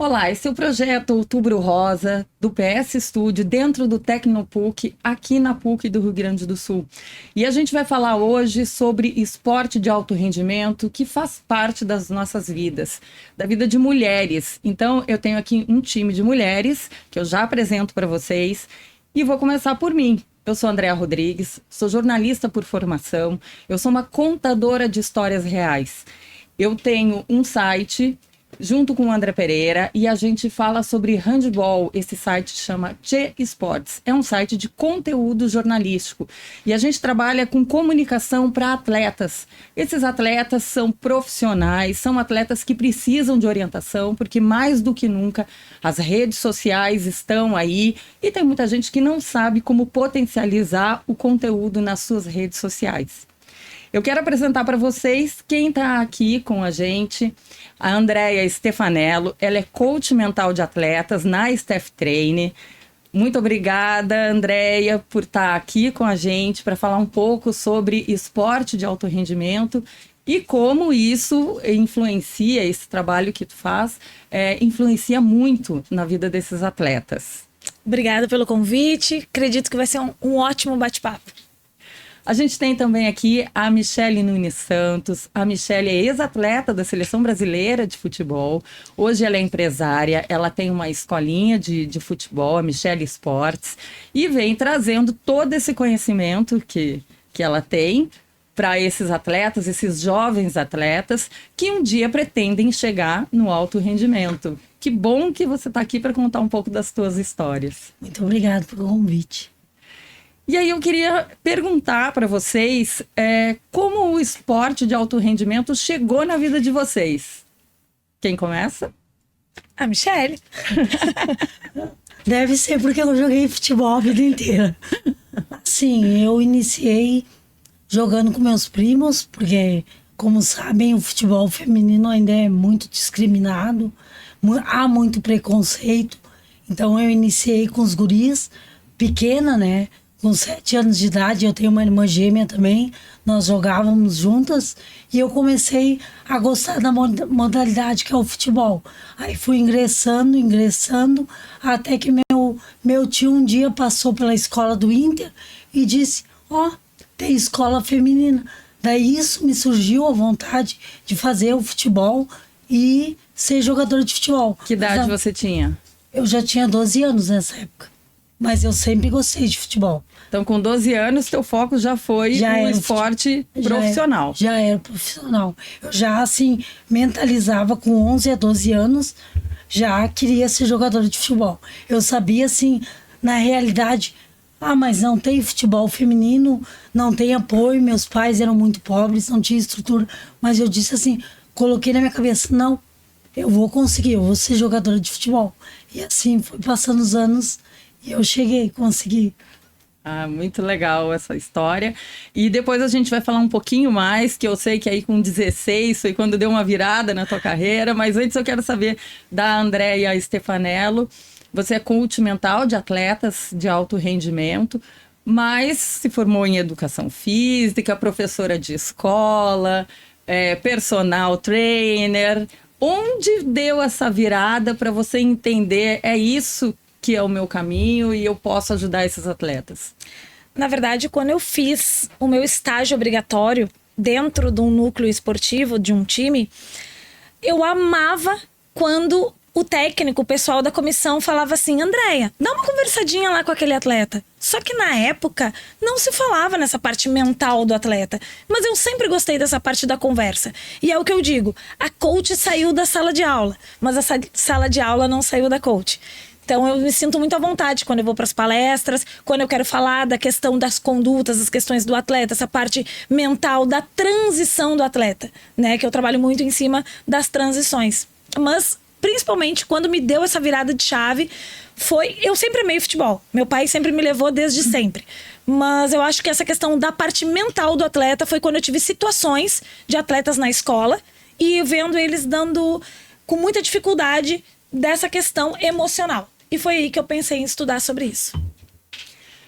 Olá, esse é o projeto Outubro Rosa, do PS Estúdio, dentro do Tecnopuc, aqui na PUC do Rio Grande do Sul. E a gente vai falar hoje sobre esporte de alto rendimento, que faz parte das nossas vidas, da vida de mulheres. Então, eu tenho aqui um time de mulheres, que eu já apresento para vocês, e vou começar por mim. Eu sou Andréa Rodrigues, sou jornalista por formação, eu sou uma contadora de histórias reais. Eu tenho um site junto com o André Pereira e a gente fala sobre handball. Esse site chama Tchê Esportes. É um site de conteúdo jornalístico e a gente trabalha com comunicação para atletas. Esses atletas são profissionais, são atletas que precisam de orientação, porque mais do que nunca as redes sociais estão aí e tem muita gente que não sabe como potencializar o conteúdo nas suas redes sociais. Eu quero apresentar para vocês quem está aqui com a gente. A Andréia Stefanello, ela é coach mental de atletas na Steph Trainer. Muito obrigada, Andréia, por estar aqui com a gente para falar um pouco sobre esporte de alto rendimento e como isso influencia, esse trabalho que tu faz, influencia muito na vida desses atletas. Obrigada pelo convite. Acredito que vai ser um ótimo bate-papo. A gente tem também aqui a Michele Nunes Santos. A Michele é ex-atleta da Seleção Brasileira de Futebol. Hoje ela é empresária, ela tem uma escolinha de futebol, a Michele Esportes, e vem trazendo todo esse conhecimento que ela tem para esses atletas, esses jovens atletas, que um dia pretendem chegar no alto rendimento. Que bom que você está aqui para contar um pouco das tuas histórias. Muito obrigada pelo convite. E aí eu queria perguntar para vocês como o esporte de alto rendimento chegou na vida de vocês. Quem começa? A Michele. Deve ser porque eu joguei futebol a vida inteira. Sim, eu iniciei jogando com meus primos, porque, como sabem, o futebol feminino ainda é muito discriminado, há muito preconceito. Então eu iniciei com os guris, pequena, né? Com 7 anos de idade, eu tenho uma irmã gêmea também, nós jogávamos juntas e eu comecei a gostar da modalidade que é o futebol. Aí fui ingressando, até que meu tio um dia passou pela escola do Inter e disse, tem escola feminina. Daí isso me surgiu a vontade de fazer o futebol e ser jogadora de futebol. Que idade você tinha? Eu já tinha 12 anos nessa época. Mas eu sempre gostei de futebol. Então, com 12 anos, teu foco já foi um esporte profissional. Já era profissional. Eu já, assim, mentalizava com 11 a 12 anos, já queria ser jogadora de futebol. Eu sabia, assim, na realidade, mas não tem futebol feminino, não tem apoio, meus pais eram muito pobres, não tinha estrutura. Mas eu disse assim, coloquei na minha cabeça, não, eu vou conseguir, eu vou ser jogadora de futebol. E assim, foi passando os anos. E eu consegui. Muito legal essa história. E depois a gente vai falar um pouquinho mais, que eu sei que aí com 16 foi quando deu uma virada na tua carreira, mas antes eu quero saber da Andréia Stefanello. Você é coach mental de atletas de alto rendimento, mas se formou em educação física, professora de escola, personal trainer. Onde deu essa virada para você entender, isso que é o meu caminho e eu posso ajudar esses atletas? Na verdade, quando eu fiz o meu estágio obrigatório dentro de um núcleo esportivo, de um time, eu amava quando o técnico, o pessoal da comissão falava assim, Andréia, dá uma conversadinha lá com aquele atleta. Só que na época não se falava nessa parte mental do atleta, mas eu sempre gostei dessa parte da conversa. E é o que eu digo, a coach saiu da sala de aula, mas a sala de aula não saiu da coach. Então eu me sinto muito à vontade quando eu vou para as palestras, quando eu quero falar da questão das condutas, das questões do atleta, essa parte mental da transição do atleta, né? Que eu trabalho muito em cima das transições. Mas principalmente quando me deu essa virada de chave, eu sempre amei futebol. Meu pai sempre me levou desde sempre. Mas eu acho que essa questão da parte mental do atleta foi quando eu tive situações de atletas na escola e vendo eles dando com muita dificuldade dessa questão emocional. E foi aí que eu pensei em estudar sobre isso.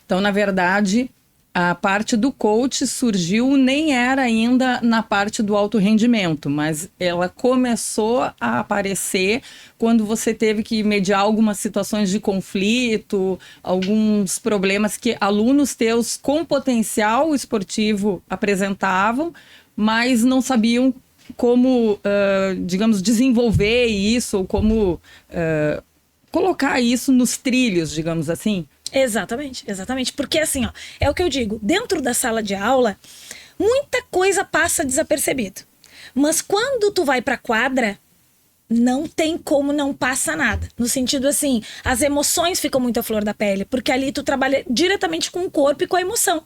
Então, na verdade, a parte do coach surgiu, nem era ainda na parte do alto rendimento, mas ela começou a aparecer quando você teve que mediar algumas situações de conflito, alguns problemas que alunos teus com potencial esportivo apresentavam, mas não sabiam como, digamos, desenvolver isso, ou como colocar isso nos trilhos, digamos assim. Exatamente, exatamente. Porque assim, ó, é o que eu digo, dentro da sala de aula, muita coisa passa desapercebido. Mas quando tu vai pra quadra, não tem como não passa nada. No sentido assim, as emoções ficam muito à flor da pele, porque ali tu trabalha diretamente com o corpo e com a emoção.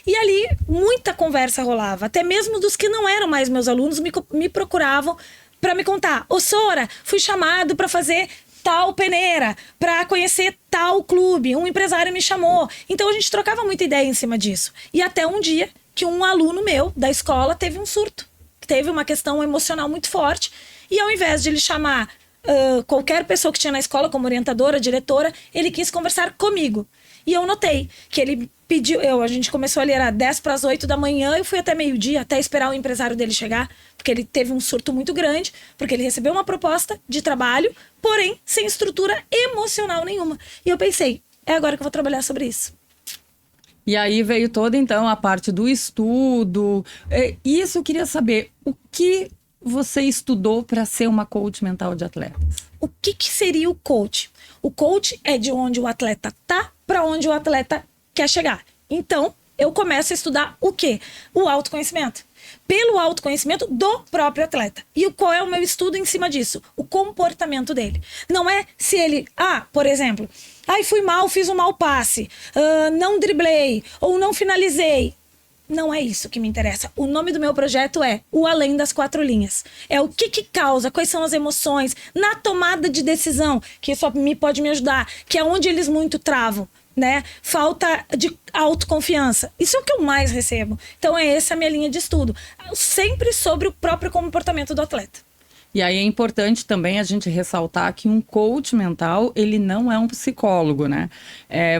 E ali muita conversa rolava, até mesmo dos que não eram mais meus alunos me procuravam para me contar: ô Sora, fui chamado para fazer tal peneira, para conhecer tal clube, um empresário me chamou. Então a gente trocava muita ideia em cima disso. E até um dia que um aluno meu da escola teve um surto, teve uma questão emocional muito forte, e ao invés de ele chamar qualquer pessoa que tinha na escola como orientadora, diretora, ele quis conversar comigo. E eu notei que ele pediu, a gente começou ali, era 7:50 da manhã, eu fui até meio-dia, até esperar o empresário dele chegar, porque ele teve um surto muito grande, porque ele recebeu uma proposta de trabalho, porém sem estrutura emocional nenhuma. E eu pensei, é agora que eu vou trabalhar sobre isso. E aí veio toda, então, a parte do estudo. Isso eu queria saber, o que você estudou para ser uma coach mental de atletas? O que seria o coach? O coach é de onde o atleta tá para onde o atleta quer chegar. Então, eu começo a estudar o quê? O autoconhecimento. Pelo autoconhecimento do próprio atleta. E qual é o meu estudo em cima disso? O comportamento dele. Não é se ele, por exemplo, fui mal, fiz um mau passe, não driblei ou não finalizei. Não é isso que me interessa. O nome do meu projeto é O Além das Quatro Linhas. É o que causa, quais são as emoções na tomada de decisão, que isso pode me ajudar, que é onde eles muito travam, né? Falta de autoconfiança. Isso é o que eu mais recebo. Então essa a minha linha de estudo. Sempre sobre o próprio comportamento do atleta. E aí é importante também a gente ressaltar que um coach mental, ele não é um psicólogo, né?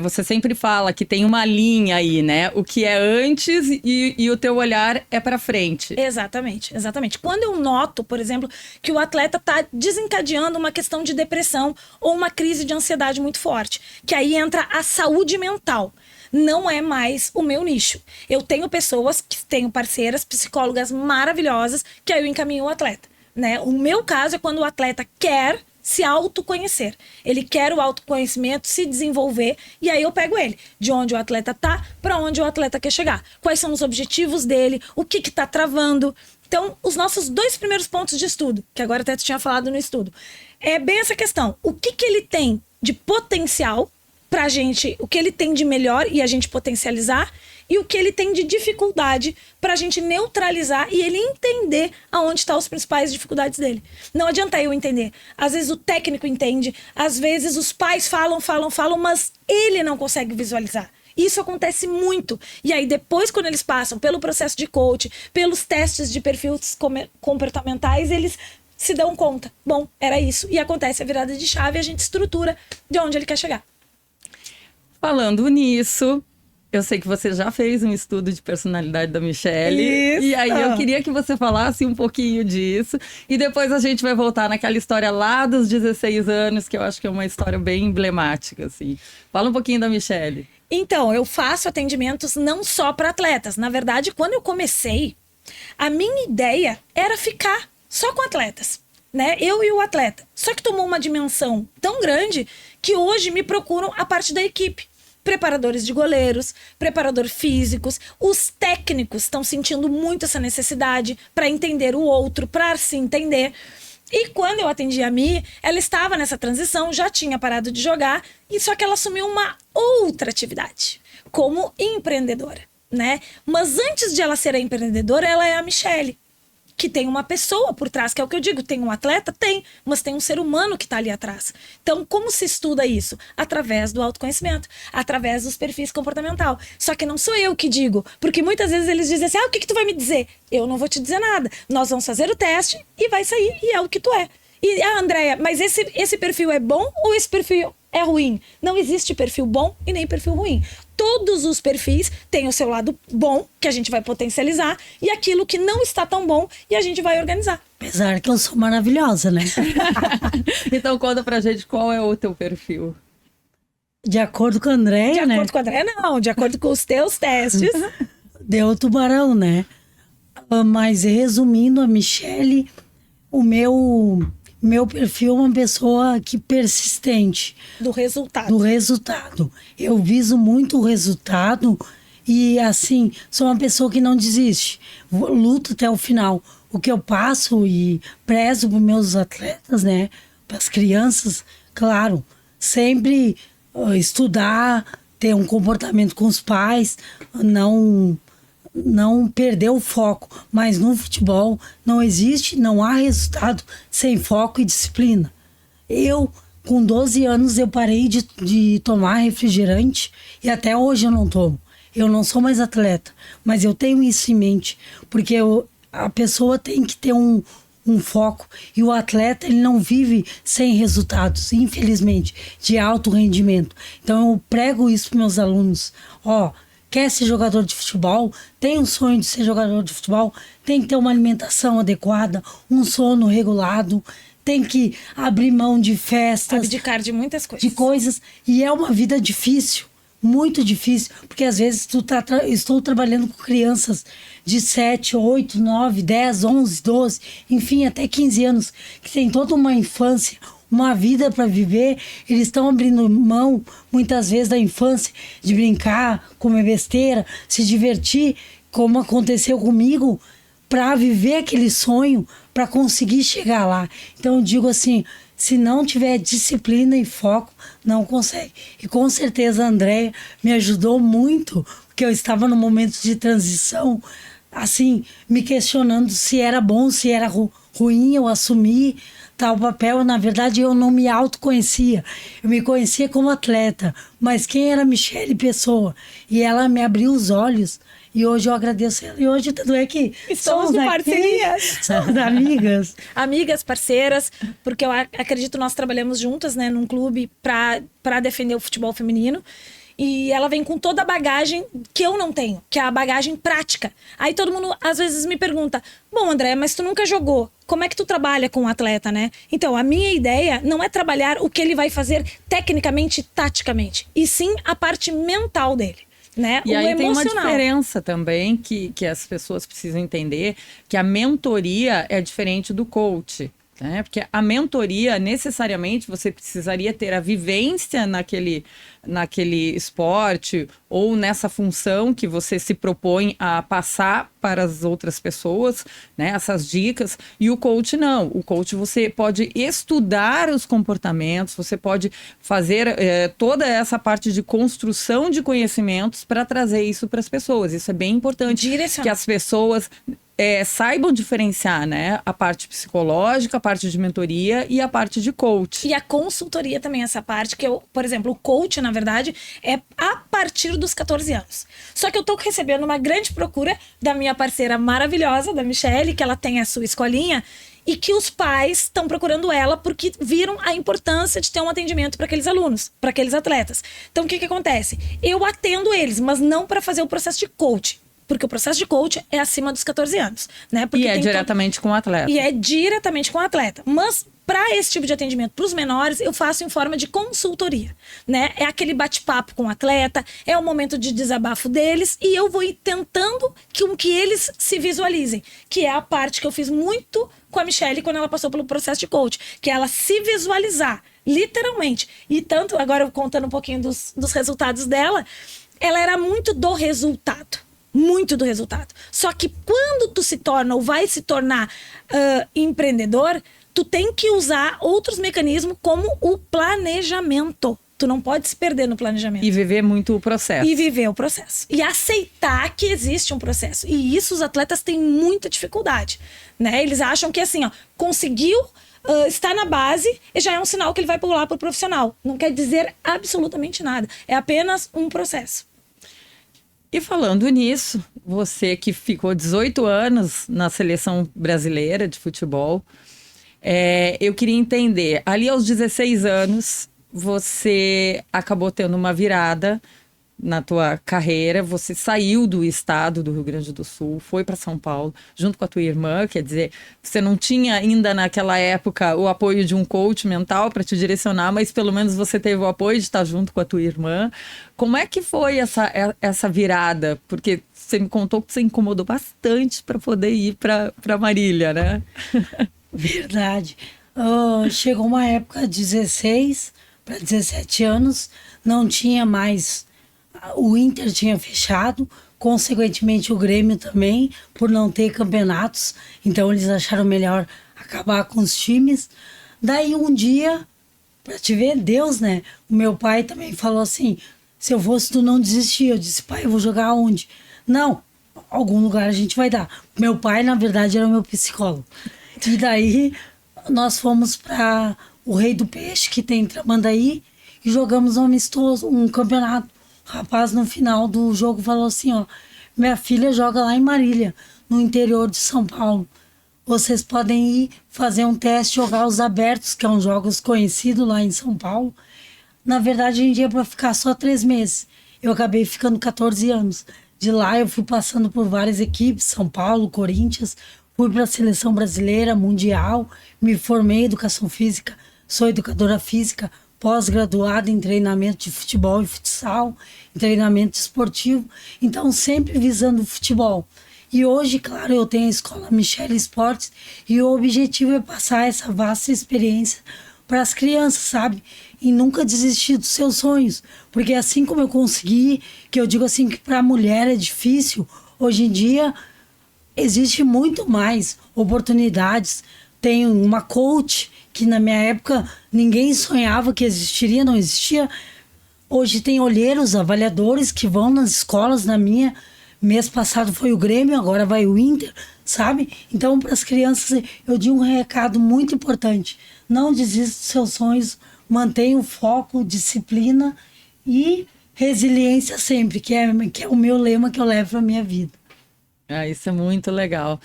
Você sempre fala que tem uma linha aí, né? O que é antes e o teu olhar é para frente. Exatamente, exatamente. Quando eu noto, por exemplo, que o atleta está desencadeando uma questão de depressão ou uma crise de ansiedade muito forte, que aí entra a saúde mental. Não é mais o meu nicho. Eu tenho pessoas, tenho parceiras, psicólogas maravilhosas, que aí eu encaminho o atleta. Né? O meu caso é quando o atleta quer se autoconhecer. Ele quer o autoconhecimento, se desenvolver, e aí eu pego ele. De onde o atleta tá, para onde o atleta quer chegar. Quais são os objetivos dele, o que tá travando. Então, os nossos 2 primeiros pontos de estudo, que agora até tu tinha falado no estudo, é bem essa questão. O que ele tem de potencial pra gente, o que ele tem de melhor e a gente potencializar, e o que ele tem de dificuldade pra gente neutralizar e ele entender aonde estão as principais dificuldades dele. Não adianta eu entender. Às vezes o técnico entende, às vezes os pais falam, mas ele não consegue visualizar. Isso acontece muito. E aí depois, quando eles passam pelo processo de coach, pelos testes de perfis comportamentais, eles se dão conta. Bom, era isso. E acontece a virada de chave e a gente estrutura de onde ele quer chegar. Falando nisso, eu sei que você já fez um estudo de personalidade da Michelle. Isso. E aí eu queria que você falasse um pouquinho disso. E depois a gente vai voltar naquela história lá dos 16 anos, que eu acho que é uma história bem emblemática, assim. Fala um pouquinho da Michelle. Então, eu faço atendimentos não só para atletas. Na verdade, quando eu comecei, a minha ideia era ficar só com atletas, né? Eu e o atleta. Só que tomou uma dimensão tão grande que hoje me procuram a parte da equipe. Preparadores de goleiros, preparadores físicos, os técnicos estão sentindo muito essa necessidade para entender o outro, para se entender. E quando eu atendi a Mi, ela estava nessa transição, já tinha parado de jogar, e só que ela assumiu uma outra atividade, como empreendedora, né? Mas antes de ela ser a empreendedora, ela é a Michelle, que tem uma pessoa por trás, que é o que eu digo, tem um atleta? Tem, mas tem um ser humano que está ali atrás. Então, como se estuda isso? Através do autoconhecimento, através dos perfis comportamental. Só que não sou eu que digo, porque muitas vezes eles dizem assim, o que tu vai me dizer? Eu não vou te dizer nada. Nós vamos fazer o teste e vai sair, e é o que tu é. E, Andréia, mas esse perfil é bom ou esse perfil é ruim. Não existe perfil bom e nem perfil ruim. Todos os perfis têm o seu lado bom, que a gente vai potencializar, e aquilo que não está tão bom, e a gente vai organizar. Apesar que eu sou maravilhosa, né? Então conta pra gente qual é o teu perfil. De acordo com a Andréia, né? De acordo com a Andréia, não. De acordo com os teus testes. Deu o tubarão, né? Mas resumindo, a Michele, o meu perfil é uma pessoa que persistente. Do resultado. Do resultado. Eu viso muito o resultado e, assim, sou uma pessoa que não desiste. Luto até o final. O que eu passo e prezo para meus atletas, né? Para as crianças, claro, sempre estudar, ter um comportamento com os pais, não perder o foco. Mas no futebol não há resultado sem foco e disciplina. Eu, com 12 anos, eu parei de tomar refrigerante e até hoje eu não tomo. Eu não sou mais atleta, mas eu tenho isso em mente, porque a pessoa tem que ter um foco, e o atleta ele não vive sem resultados, infelizmente, de alto rendimento. Então eu prego isso para meus alunos. Quer ser jogador de futebol? Tem um sonho de ser jogador de futebol? Tem que ter uma alimentação adequada, um sono regulado, tem que abrir mão de festas, abdicar de muitas coisas. De coisas, e é uma vida difícil. Muito difícil, porque às vezes estou trabalhando com crianças de 7, 8, 9, 10, 11, 12, enfim, até 15 anos, que tem toda uma infância, uma vida para viver. Eles estão abrindo mão, muitas vezes, da infância, de brincar, comer besteira, se divertir, como aconteceu comigo, para viver aquele sonho, para conseguir chegar lá. Então eu digo assim, se não tiver disciplina e foco, não consegue. E com certeza a Andréia me ajudou muito, porque eu estava num momento de transição, assim, me questionando se era bom, se era ruim eu assumir tal papel. Na verdade, eu não me autoconhecia. Eu me conhecia como atleta, mas quem era Michele Pessoa? E ela me abriu os olhos. E hoje eu agradeço ela. E hoje tudo é que somos parcerias. Somos amigas. Amigas, parceiras, porque eu acredito nós trabalhamos juntas, né, num clube para defender o futebol feminino. E ela vem com toda a bagagem que eu não tenho, que é a bagagem prática. Aí todo mundo às vezes me pergunta: bom, André, mas tu nunca jogou. Como é que tu trabalha com o atleta, né? Então, a minha ideia não é trabalhar o que ele vai fazer tecnicamente, taticamente, e sim a parte mental dele. Né? E o aí emocional. Tem uma diferença também que as pessoas precisam entender, que a mentoria é diferente do coach, né? Porque a mentoria, necessariamente, você precisaria ter a vivência naquele esporte ou nessa função que você se propõe a passar para as outras pessoas, né? Essas dicas. E o coach não. O coach você pode estudar os comportamentos, você pode fazer toda essa parte de construção de conhecimentos para trazer isso para as pessoas. Isso é bem importante. Que as pessoas saibam diferenciar, né? A parte psicológica, a parte de mentoria e a parte de coach. E a consultoria também, essa parte que por exemplo, o coach, na verdade, é a partir dos 14 anos. Só que eu tô recebendo uma grande procura da minha parceira maravilhosa, da Michele, que ela tem a sua escolinha, e que os pais estão procurando ela porque viram a importância de ter um atendimento para aqueles alunos, para aqueles atletas. Então, o que acontece? Eu atendo eles, mas não para fazer o processo de coach. Porque o processo de coach é acima dos 14 anos, né? Porque e é diretamente com o atleta. E é diretamente com o atleta. Mas, para esse tipo de atendimento para os menores, eu faço em forma de consultoria, né? É aquele bate-papo com o atleta, é o momento de desabafo deles, e eu vou tentando que eles se visualizem, que é a parte que eu fiz muito com a Michele quando ela passou pelo processo de coach, que é ela se visualizar, literalmente. E tanto, agora contando um pouquinho dos resultados dela, ela era muito do resultado. Muito do resultado. Só que quando tu se torna ou vai se tornar empreendedor, tu tem que usar outros mecanismos como o planejamento. Tu não pode se perder no planejamento. E viver muito o processo. E viver o processo. E aceitar que existe um processo. E isso os atletas têm muita dificuldade, né? Eles acham que assim, conseguiu está na base e já é um sinal que ele vai pular para o profissional. Não quer dizer absolutamente nada. É apenas um processo. E falando nisso, você que ficou 18 anos na seleção brasileira de futebol, eu queria entender, ali aos 16 anos, você acabou tendo uma virada na tua carreira, você saiu do estado do Rio Grande do Sul, foi para São Paulo, junto com a tua irmã, quer dizer, você não tinha ainda naquela época o apoio de um coach mental para te direcionar, mas pelo menos você teve o apoio de estar junto com a tua irmã. Como é que foi essa virada? Porque você me contou que você incomodou bastante para poder ir para Marília, né? Verdade. Chegou uma época, 16 para 17 anos, não tinha mais. O Inter tinha fechado, consequentemente o Grêmio também, por não ter campeonatos. Então eles acharam melhor acabar com os times. Daí um dia, pra te ver, Deus, né? O meu pai também falou assim, se eu fosse tu não desistir. Eu disse, pai, eu vou jogar onde? Não, algum lugar a gente vai dar. Meu pai, na verdade, era o meu psicólogo. E daí nós fomos para o Rei do Peixe, que tem em Tramandaí, e jogamos um amistoso, um campeonato. O rapaz, no final do jogo, falou assim, ó, minha filha joga lá em Marília, no interior de São Paulo. Vocês podem ir fazer um teste, jogar os abertos, que é um jogos conhecido lá em São Paulo. Na verdade, a gente ia para ficar só 3 meses. Eu acabei ficando 14 anos. De lá, eu fui passando por várias equipes, São Paulo, Corinthians, fui para a seleção brasileira, mundial, me formei em educação física, sou educadora física, pós-graduada em treinamento de futebol e futsal, em treinamento esportivo, então sempre visando o futebol. E hoje, claro, eu tenho a Escola Michele Esportes e o objetivo é passar essa vasta experiência para as crianças, sabe? E nunca desistir dos seus sonhos, porque assim como eu consegui, que eu digo assim que para a mulher é difícil, hoje em dia existe muito mais oportunidades. Tem uma coach que na minha época ninguém sonhava que existiria, não existia. Hoje tem olheiros, avaliadores que vão nas escolas. Na minha, mês passado foi o Grêmio, agora vai o Inter, sabe? Então, para as crianças, eu digo um recado muito importante. Não desista dos seus sonhos, mantenha o foco, disciplina e resiliência sempre, que é o meu lema que eu levo para a minha vida. Ah, isso é muito legal.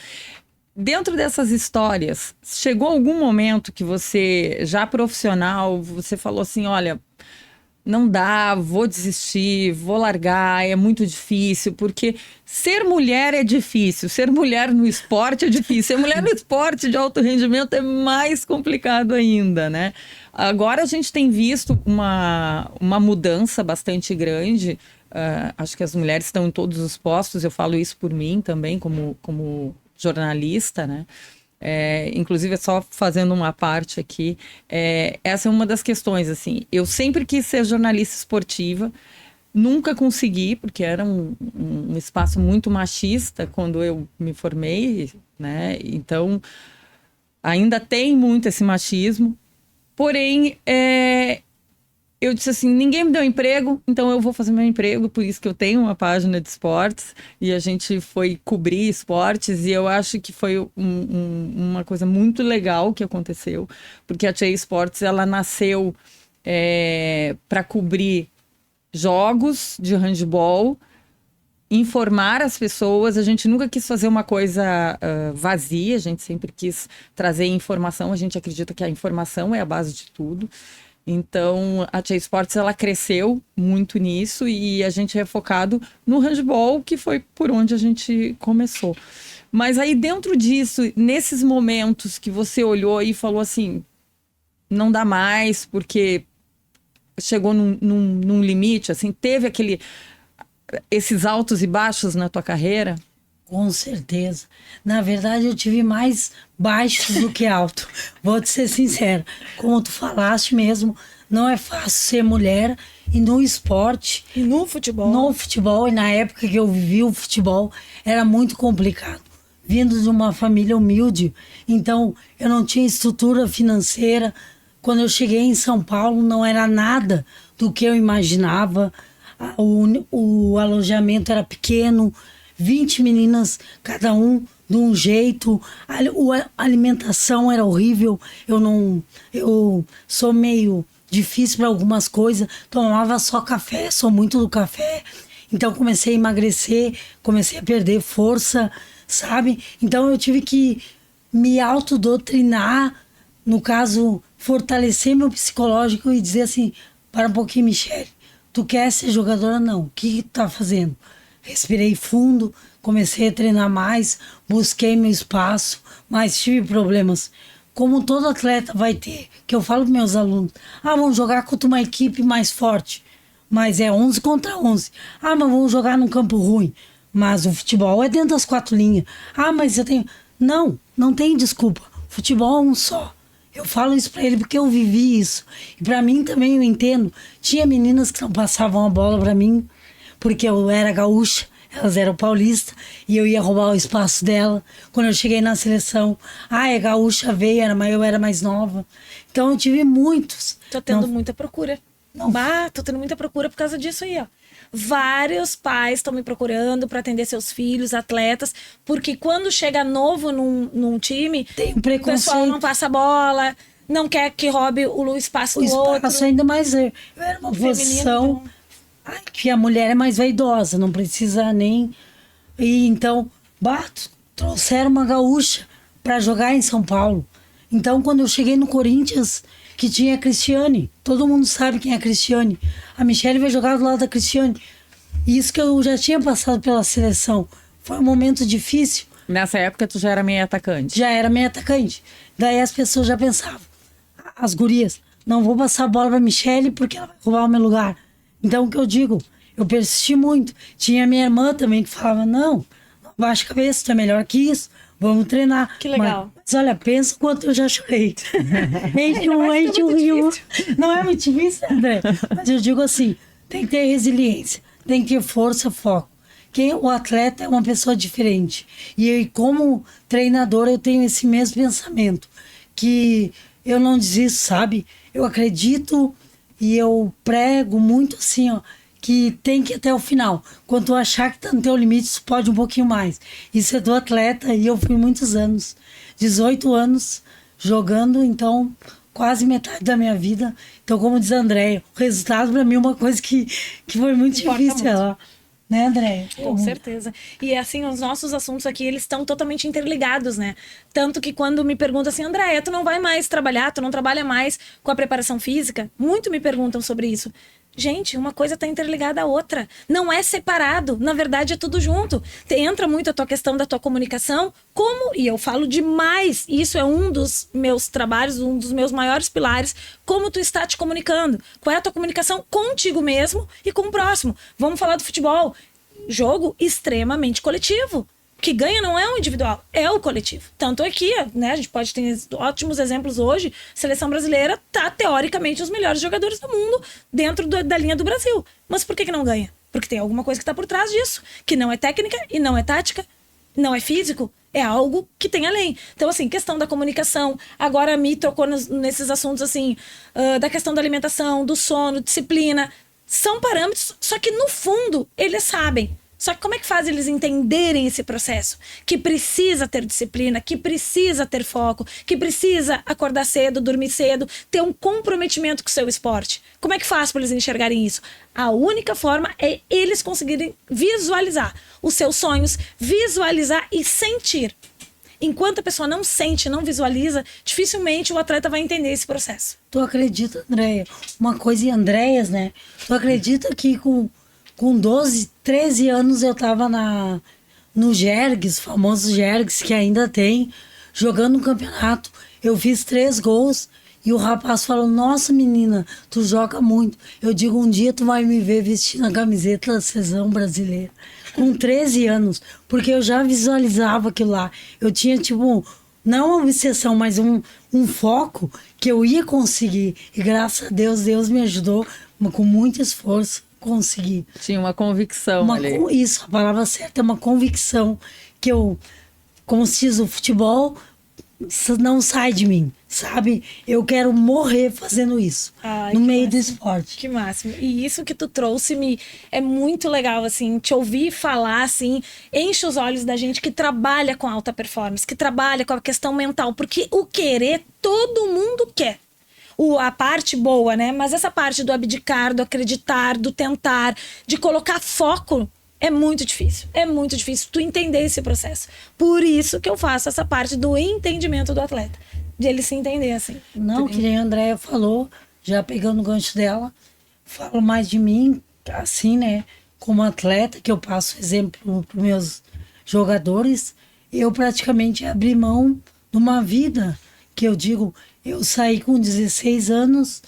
Dentro dessas histórias, chegou algum momento que você, já profissional, você falou assim, olha, não dá, vou desistir, vou largar, é muito difícil, porque ser mulher é difícil, ser mulher no esporte é difícil, ser mulher no esporte de alto rendimento é mais complicado ainda, né? Agora a gente tem visto uma mudança bastante grande, acho que as mulheres estão em todos os postos, eu falo isso por mim também, como jornalista, né? Inclusive, só fazendo uma parte aqui, essa é uma das questões, assim, eu sempre quis ser jornalista esportiva, nunca consegui, porque era um espaço muito machista quando eu me formei, né? Então, ainda tem muito esse machismo, porém, eu disse assim, ninguém me deu emprego, então eu vou fazer meu emprego, por isso que eu tenho uma página de esportes, e a gente foi cobrir esportes, e eu acho que foi uma coisa muito legal que aconteceu, porque a Tia Esportes, ela nasceu para cobrir jogos de handebol, informar as pessoas. A gente nunca quis fazer uma coisa vazia, a gente sempre quis trazer informação, a gente acredita que a informação é a base de tudo. Então, a Tia Esportes, ela cresceu muito nisso e a gente é focado no handebol, que foi por onde a gente começou. Mas aí, dentro disso, nesses momentos que você olhou e falou assim, não dá mais, porque chegou num limite, assim, teve esses altos e baixos na tua carreira? Com certeza. Na verdade, eu tive mais baixos do que alto. Vou te ser sincera. Como tu falaste mesmo, não é fácil ser mulher e no esporte. E no futebol. No futebol, e na época que eu vivi o futebol, era muito complicado. Vindo de uma família humilde, então eu não tinha estrutura financeira. Quando eu cheguei em São Paulo, não era nada do que eu imaginava. O alojamento era pequeno, 20 meninas, cada um de um jeito. A alimentação era horrível. Eu sou meio difícil para algumas coisas. Tomava só café, sou muito do café. Então comecei a emagrecer, comecei a perder força, sabe? Então eu tive que me autodoutrinar, no caso, fortalecer meu psicológico e dizer assim, para um pouquinho, Michele, tu quer ser jogadora? Não. O que tu tá fazendo? Respirei fundo, comecei a treinar mais, busquei meu espaço, mas tive problemas. Como todo atleta vai ter, que eu falo para meus alunos, vamos jogar contra uma equipe mais forte, mas é 11 contra 11. Mas vamos jogar num campo ruim. Mas o futebol é dentro das 4 linhas. Mas eu tenho... Não tem desculpa. Futebol é um só. Eu falo isso pra ele porque eu vivi isso. E pra mim também eu entendo. Tinha meninas que não passavam a bola pra mim, porque eu era gaúcha, elas eram paulistas, e eu ia roubar o espaço dela. Quando eu cheguei na seleção, é gaúcha, veio, eu era mais nova. Então eu tive muitos. Tô tendo muita procura. Tô tendo muita procura por causa disso aí, ó. Vários pais estão me procurando para atender seus filhos, atletas, porque quando chega novo num time, tem um preconceito. O pessoal não passa a bola, não quer que roube o espaço do outro. Ainda mais eu era uma posição que a mulher é mais vaidosa, não precisa nem... E então, trouxeram uma gaúcha para jogar em São Paulo. Então, quando eu cheguei no Corinthians, que tinha a Cristiane, todo mundo sabe quem é a Cristiane. A Michele vai jogar do lado da Cristiane. Isso que eu já tinha passado pela seleção. Foi um momento difícil. Nessa época tu já era meio atacante? Já era meio atacante. Daí as pessoas já pensavam, as gurias, não vou passar a bola pra Michele porque ela vai roubar o meu lugar. Então o que eu digo, eu persisti muito. Tinha a minha irmã também que falava, não baixa a cabeça, tu é melhor que isso, vamos treinar. Que legal. Mas olha, pensa o quanto eu já chorei. Enche um rio. Não é muito difícil, André? Mas eu digo assim, tem que ter resiliência, tem que ter força, foco. O atleta é uma pessoa diferente. E eu, como treinador, eu tenho esse mesmo pensamento. Que eu não desisto, sabe? Eu acredito e eu prego muito assim, ó, que tem que ir até o final. Quando tu achar que tá no teu limite, tu pode um pouquinho mais. Isso é do atleta e eu fui muitos anos. 18 anos jogando, então quase metade da minha vida. Então, como diz a Andréia, o resultado para mim é uma coisa que foi muito difícil. Né, Andréia? Com certeza. E assim, os nossos assuntos aqui, eles estão totalmente interligados, né? Tanto que quando me perguntam assim, Andréia, tu não vai mais trabalhar, tu não trabalha mais com a preparação física? Muito me perguntam sobre isso. Gente, uma coisa está interligada à outra. Não é separado. Na verdade, é tudo junto. Entra muito a tua questão da tua comunicação. E eu falo demais, isso é um dos meus trabalhos, um dos meus maiores pilares, como tu está te comunicando. Qual é a tua comunicação contigo mesmo e com o próximo. Vamos falar do futebol. Jogo extremamente coletivo. O que ganha não é o individual, é o coletivo. Tanto aqui, né, a gente pode ter ótimos exemplos hoje. A seleção brasileira tá, teoricamente, os melhores jogadores do mundo dentro da linha do Brasil. Mas por que não ganha? Porque tem alguma coisa que tá por trás disso, que não é técnica e não é tática, não é físico, é algo que tem além. Então, assim, questão da comunicação, agora me tocou nesses assuntos, assim, da questão da alimentação, do sono, disciplina. São parâmetros, só que no fundo, eles sabem. Só que como é que faz eles entenderem esse processo? Que precisa ter disciplina, que precisa ter foco, que precisa acordar cedo, dormir cedo, ter um comprometimento com o seu esporte. Como é que faz para eles enxergarem isso? A única forma é eles conseguirem visualizar os seus sonhos, visualizar e sentir. Enquanto a pessoa não sente, não visualiza, dificilmente o atleta vai entender esse processo. Tu acredita, Andréia? Uma coisa em Andréias, né? Tu acredita que com 12, 13 anos eu tava no Jergues, famoso Jergues, que ainda tem, jogando um campeonato. Eu fiz 3 gols e o rapaz falou, nossa menina, tu joga muito. Eu digo, um dia tu vai me ver vestindo a camiseta da seleção brasileira. Com 13 anos, porque eu já visualizava aquilo lá. Eu tinha, tipo, não uma obsessão, mas um foco que eu ia conseguir. E graças a Deus, Deus me ajudou com muito esforço. Consegui. Tinha uma convicção ali. Isso, a palavra certa é uma convicção que eu, como se diz, o futebol não sai de mim, sabe? Eu quero morrer fazendo isso, no meio do esporte. Que máximo. E isso que tu trouxe é muito legal, assim, te ouvir falar, assim, enche os olhos da gente que trabalha com alta performance, que trabalha com a questão mental, porque o querer, todo mundo quer. A parte boa, né? Mas essa parte do abdicar, do acreditar, do tentar, de colocar foco, é muito difícil. É muito difícil tu entender esse processo. Por isso que eu faço essa parte do entendimento do atleta. de ele se entender, assim. Não, que nem a Andréia falou, já pegando o gancho dela, falo mais de mim, assim, né? Como atleta, que eu passo exemplo para meus jogadores, eu praticamente abri mão de uma vida que eu digo, eu saí com 16 anos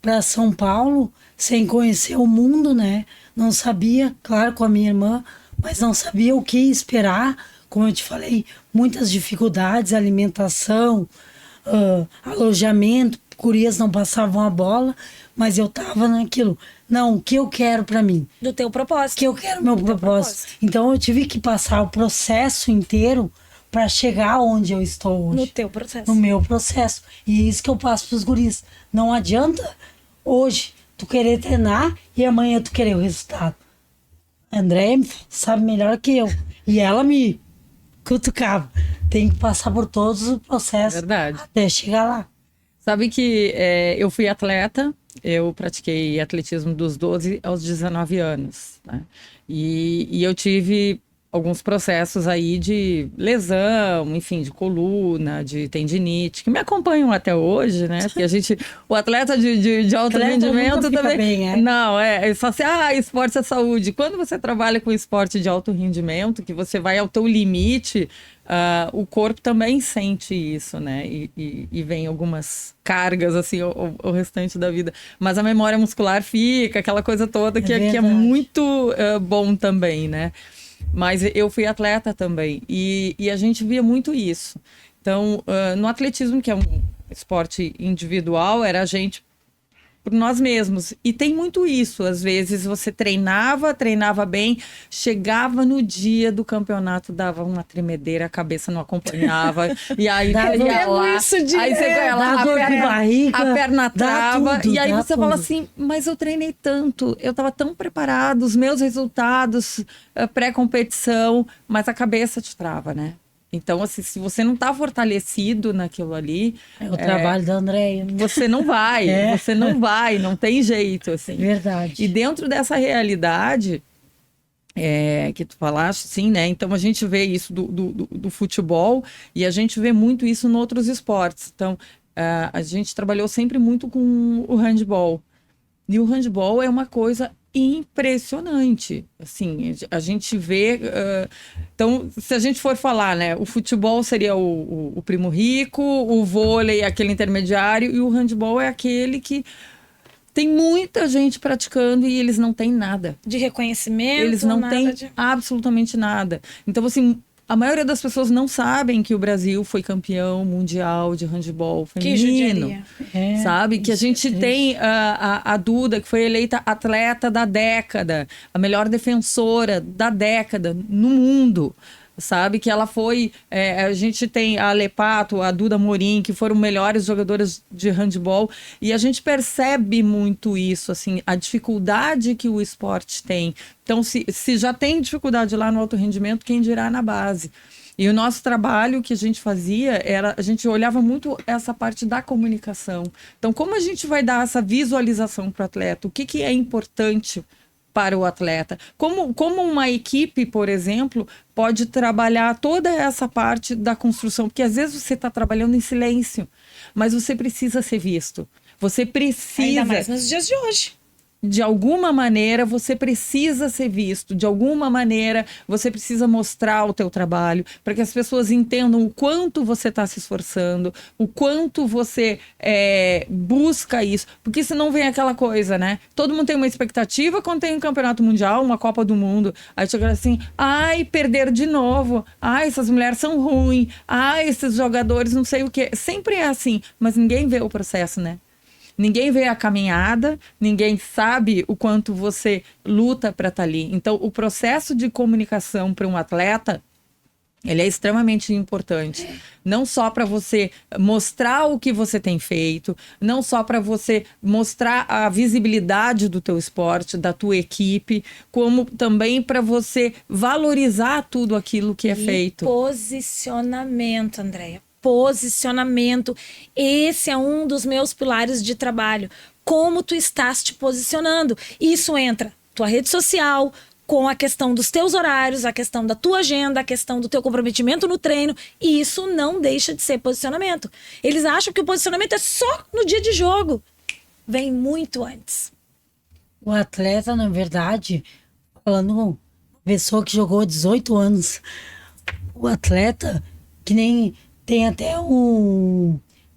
para São Paulo, sem conhecer o mundo, né? Não sabia, claro, com a minha irmã, mas não sabia o que esperar. Como eu te falei, muitas dificuldades, alimentação, alojamento, gurias não passavam a bola, mas eu tava naquilo. Não, o que eu quero para mim? Do teu propósito. Que eu quero meu propósito. Então eu tive que passar o processo inteiro para chegar onde eu estou hoje. No teu processo. No meu processo. E é isso que eu passo pros guris. Não adianta hoje tu querer treinar e amanhã tu querer o resultado. A Andréia sabe melhor que eu. E ela me cutucava. Tem que passar por todos os processos Verdade. até chegar lá. Sabe que eu fui atleta, eu pratiquei atletismo dos 12 aos 19 anos, né? E eu tive alguns processos aí de lesão, enfim, de coluna, de tendinite, que me acompanham até hoje, né? Porque o atleta de alto Atleta rendimento nunca fica também. bem, é? Não, é só assim, esporte é saúde. Quando você trabalha com esporte de alto rendimento, que você vai ao teu limite, o corpo também sente isso, né? E vem algumas cargas, assim, o restante da vida. Mas a memória muscular fica, aquela coisa toda que é muito bom também, né? Mas eu fui atleta também e a gente via muito isso. Então, no atletismo, que é um esporte individual, era a gente por nós mesmos. E tem muito isso. Às vezes você treinava bem, chegava no dia do campeonato, dava uma tremedeira, a cabeça não acompanhava. E aí você ia lá, aí você ia lá, a perna trava. E aí você fala assim, mas eu treinei tanto, eu estava tão preparado, os meus resultados, pré-competição, mas a cabeça te trava, né? Então, assim, se você não está fortalecido naquilo ali... É o trabalho da Andréia. Você não vai, você não vai, não tem jeito, assim. Verdade. E dentro dessa realidade que tu falaste, sim, né? Então, a gente vê isso do futebol e a gente vê muito isso em outros esportes. Então, a gente trabalhou sempre muito com o handball. E o handball é uma coisa impressionante, assim, a gente vê, então, se a gente for falar, né, o futebol seria o primo rico, o vôlei é aquele intermediário e o handball é aquele que tem muita gente praticando e eles não têm nada. De reconhecimento, eles não têm absolutamente nada. Então, assim, a maioria das pessoas não sabem que o Brasil foi campeão mundial de handball feminino. Sabe? Que a gente tem a Duda, que foi eleita atleta da década, a melhor defensora da década no mundo. Sabe? Que ela foi... a gente tem a Lepato, a Duda Morim, que foram melhores jogadoras de handball. E a gente percebe muito isso, assim, a dificuldade que o esporte tem. Então, se já tem dificuldade lá no alto rendimento, quem dirá na base? E o nosso trabalho que a gente fazia a gente olhava muito essa parte da comunicação. Então, como a gente vai dar essa visualização para o atleta? O que é importante para o atleta? Como uma equipe, por exemplo, pode trabalhar toda essa parte da construção? Porque às vezes você está trabalhando em silêncio, mas você precisa ser visto. Você precisa... Ainda mais nos dias de hoje. De alguma maneira, você precisa ser visto. De alguma maneira, você precisa mostrar o teu trabalho para que as pessoas entendam o quanto você está se esforçando, o quanto você busca isso. Porque senão vem aquela coisa, né? Todo mundo tem uma expectativa quando tem um campeonato mundial, uma Copa do Mundo. Aí chega assim, perderam de novo. Essas mulheres são ruins. Esses jogadores não sei o quê. Sempre é assim, mas ninguém vê o processo, né? Ninguém vê a caminhada, ninguém sabe o quanto você luta para estar ali. Então, o processo de comunicação para um atleta, ele é extremamente importante. Não só para você mostrar o que você tem feito, não só para você mostrar a visibilidade do teu esporte, da tua equipe, como também para você valorizar tudo aquilo que é feito. Posicionamento, Andréia. Posicionamento. Esse é um dos meus pilares de trabalho. Como tu estás te posicionando. Isso entra tua rede social, com a questão dos teus horários, a questão da tua agenda, a questão do teu comprometimento no treino. E isso não deixa de ser posicionamento. Eles acham que o posicionamento é só no dia de jogo. Vem muito antes. O atleta, na verdade, falando com uma pessoa que jogou 18 anos, o atleta, que nem tem até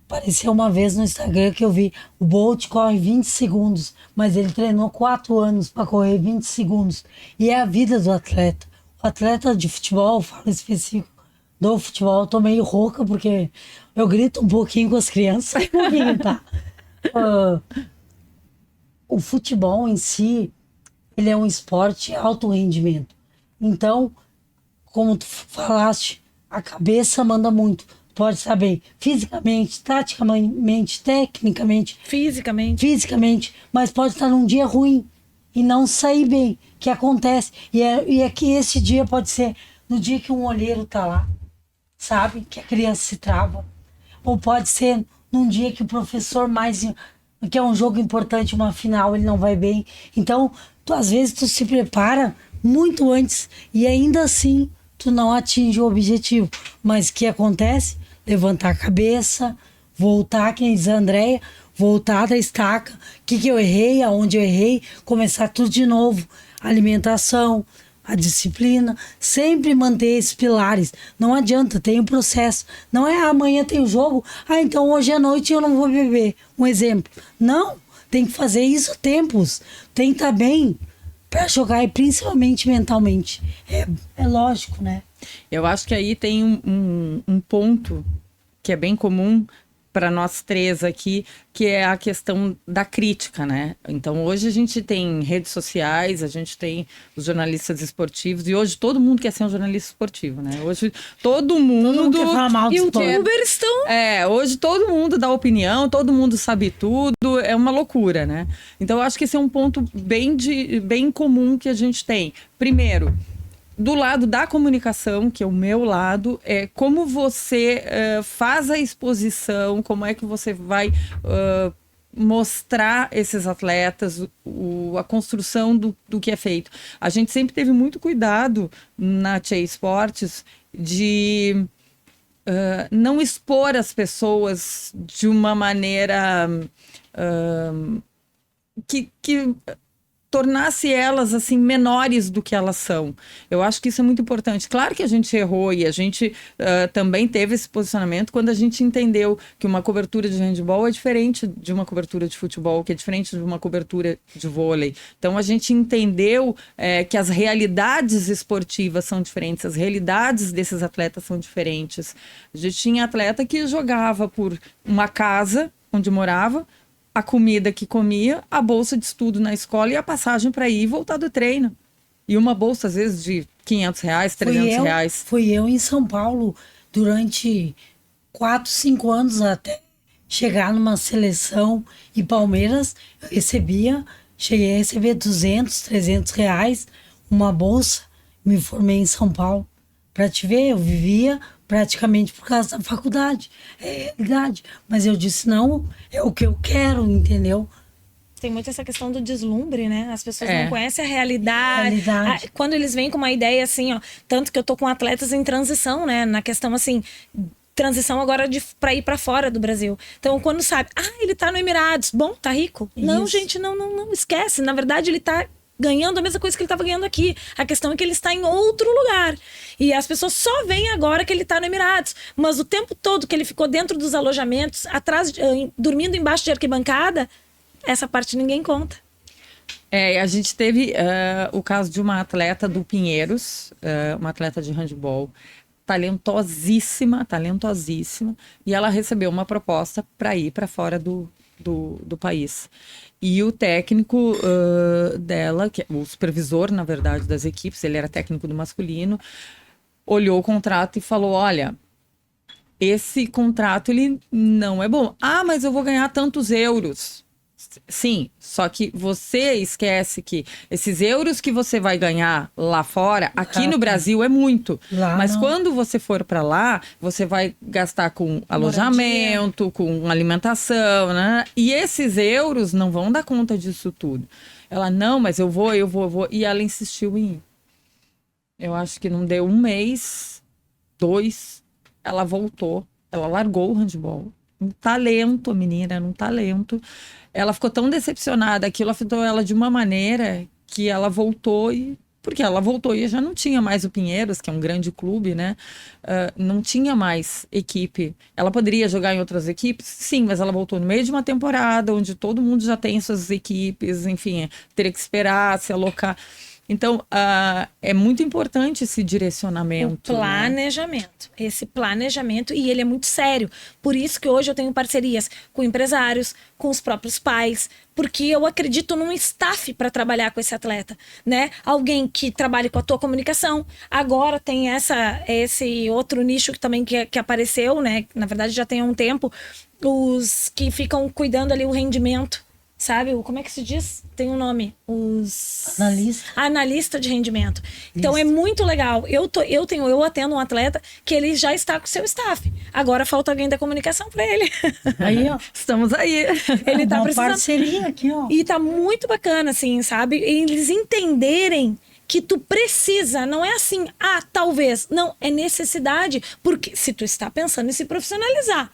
apareceu uma vez no Instagram que eu vi, o Bolt corre 20 segundos, mas ele treinou 4 anos para correr 20 segundos. E é a vida do atleta. O atleta de futebol, falo específico do futebol, eu tô meio rouca porque eu grito um pouquinho com as crianças. Um pouquinho, tá? O futebol em si, ele é um esporte de alto rendimento. Então, como tu falaste, a cabeça manda muito. Pode estar bem fisicamente, taticamente, tecnicamente. Fisicamente, mas pode estar num dia ruim e não sair bem, que acontece. E é que esse dia pode ser no dia que um olheiro tá lá, sabe? Que a criança se trava. Ou pode ser num dia que o professor que é um jogo importante, uma final, ele não vai bem. Então, às vezes tu se prepara muito antes e ainda assim tu não atinge o objetivo. Mas o que acontece? Levantar a cabeça, voltar, quem diz a Andréia, voltar da estaca, o que eu errei, aonde eu errei, começar tudo de novo. Alimentação, a disciplina, sempre manter esses pilares. Não adianta, tem um processo. Não é amanhã tem o jogo, então hoje à noite eu não vou beber. Um exemplo. Não, tem que fazer isso tempos. Tem que estar bem para jogar, e principalmente mentalmente. É lógico, né? Eu acho que aí tem um ponto que é bem comum para nós três aqui, que é a questão da crítica, né? Então, hoje a gente tem redes sociais, a gente tem os jornalistas esportivos, e hoje todo mundo quer ser um jornalista esportivo, né? Hoje todo mundo quer falar mal do esporte. Youtubers estão... hoje todo mundo dá opinião, todo mundo sabe tudo, é uma loucura, né? Então, eu acho que esse é um ponto bem comum que a gente tem. Primeiro, do lado da comunicação, que é o meu lado, é como você faz a exposição, como é que você vai mostrar esses atletas, a construção do que é feito. A gente sempre teve muito cuidado na Tia Esportes de não expor as pessoas de uma maneira que tornasse elas assim menores do que elas são. Eu acho que isso é muito importante. Claro que a gente errou e a gente também teve esse posicionamento quando a gente entendeu que uma cobertura de handebol é diferente de uma cobertura de futebol, que é diferente de uma cobertura de vôlei. Então a gente entendeu que as realidades esportivas são diferentes, as realidades desses atletas são diferentes. A gente tinha atleta que jogava por uma casa onde morava, a comida que comia, a bolsa de estudo na escola e a passagem para ir e voltar do treino. E uma bolsa, às vezes, de R$500, R$300. Fui eu em São Paulo durante 4, 5 anos até chegar numa seleção. E Palmeiras, eu cheguei a receber R$200, R$300, uma bolsa. Me formei em São Paulo. Para te ver, eu vivia praticamente por causa da faculdade. É realidade. Mas eu disse, não, é o que eu quero, entendeu? Tem muito essa questão do deslumbre, né? As pessoas não conhecem a realidade. Quando eles vêm com uma ideia assim, ó, tanto que eu tô com atletas em transição, né? Na questão assim, transição agora para ir para fora do Brasil. Então, quando sabe, ele tá no Emirados, bom, tá rico. Isso. Não, gente, não esquece. Na verdade, ele tá ganhando a mesma coisa que ele estava ganhando aqui. A questão é que ele está em outro lugar. E as pessoas só veem agora que ele está no Emirados. Mas o tempo todo que ele ficou dentro dos alojamentos, atrás, dormindo embaixo de arquibancada, essa parte ninguém conta. A gente teve o caso de uma atleta do Pinheiros, uma atleta de handebol, talentosíssima, e ela recebeu uma proposta para ir para fora do país. E o técnico dela, que é o supervisor, na verdade, das equipes, ele era técnico do masculino, olhou o contrato e falou, olha, esse contrato ele não é bom. Mas eu vou ganhar tantos euros. Sim, só que você esquece que esses euros que você vai ganhar lá fora, aqui no Brasil é muito. Lá Mas não. quando você for para lá, você vai gastar com alojamento, com alimentação, né? E esses euros não vão dar conta disso tudo. Ela, não, mas eu vou. E ela insistiu em ir. Eu acho que não deu 1 mês, 2, ela voltou. Ela largou o handball. Um talento, a menina, era um talento. Ela ficou tão decepcionada, aquilo afetou ela de uma maneira que ela voltou e... Porque ela voltou e já não tinha mais o Pinheiros, que é um grande clube, né? Não tinha mais equipe. Ela poderia jogar em outras equipes? Sim, mas ela voltou no meio de uma temporada onde todo mundo já tem suas equipes, enfim, teria que esperar, se alocar. Então, é muito importante esse direcionamento. O planejamento. Né? Esse planejamento, e ele é muito sério. Por isso que hoje eu tenho parcerias com empresários, com os próprios pais, porque eu acredito num staff para trabalhar com esse atleta, né? Alguém que trabalhe com a tua comunicação. Agora tem esse outro nicho que também que apareceu, né? Na verdade já tem há um tempo, os que ficam cuidando ali o rendimento. Sabe? Como é que se diz? Tem um nome. Os... Analista de rendimento. Então é muito legal. Eu atendo um atleta que ele já está com o seu staff. Agora falta alguém da comunicação para ele. Aí, ó. Estamos aí. Ele tá uma precisando. parceria aqui, ó. E tá muito bacana, assim, sabe? Eles entenderem que tu precisa, não é assim, talvez. Não, é necessidade. Porque se tu está pensando em se profissionalizar.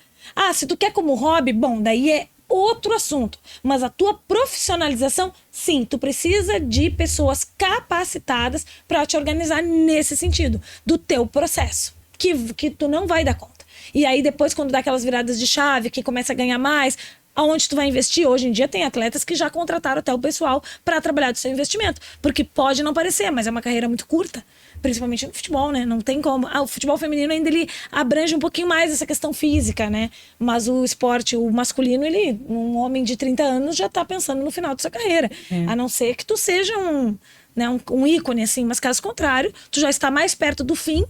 Se tu quer como hobby, bom, daí é outro assunto, mas a tua profissionalização, sim, tu precisa de pessoas capacitadas para te organizar nesse sentido, do teu processo, que tu não vai dar conta. E aí depois quando dá aquelas viradas de chave, que começa a ganhar mais, aonde tu vai investir? Hoje em dia tem atletas que já contrataram até o pessoal para trabalhar do seu investimento, porque pode não parecer, mas é uma carreira muito curta. Principalmente no futebol, né? Não tem como. O futebol feminino ainda ele abrange um pouquinho mais essa questão física, né? Mas o esporte, o masculino, um homem de 30 anos já tá pensando no final da sua carreira. A não ser que tu seja um ícone, assim. Mas caso contrário, tu já está mais perto do fim.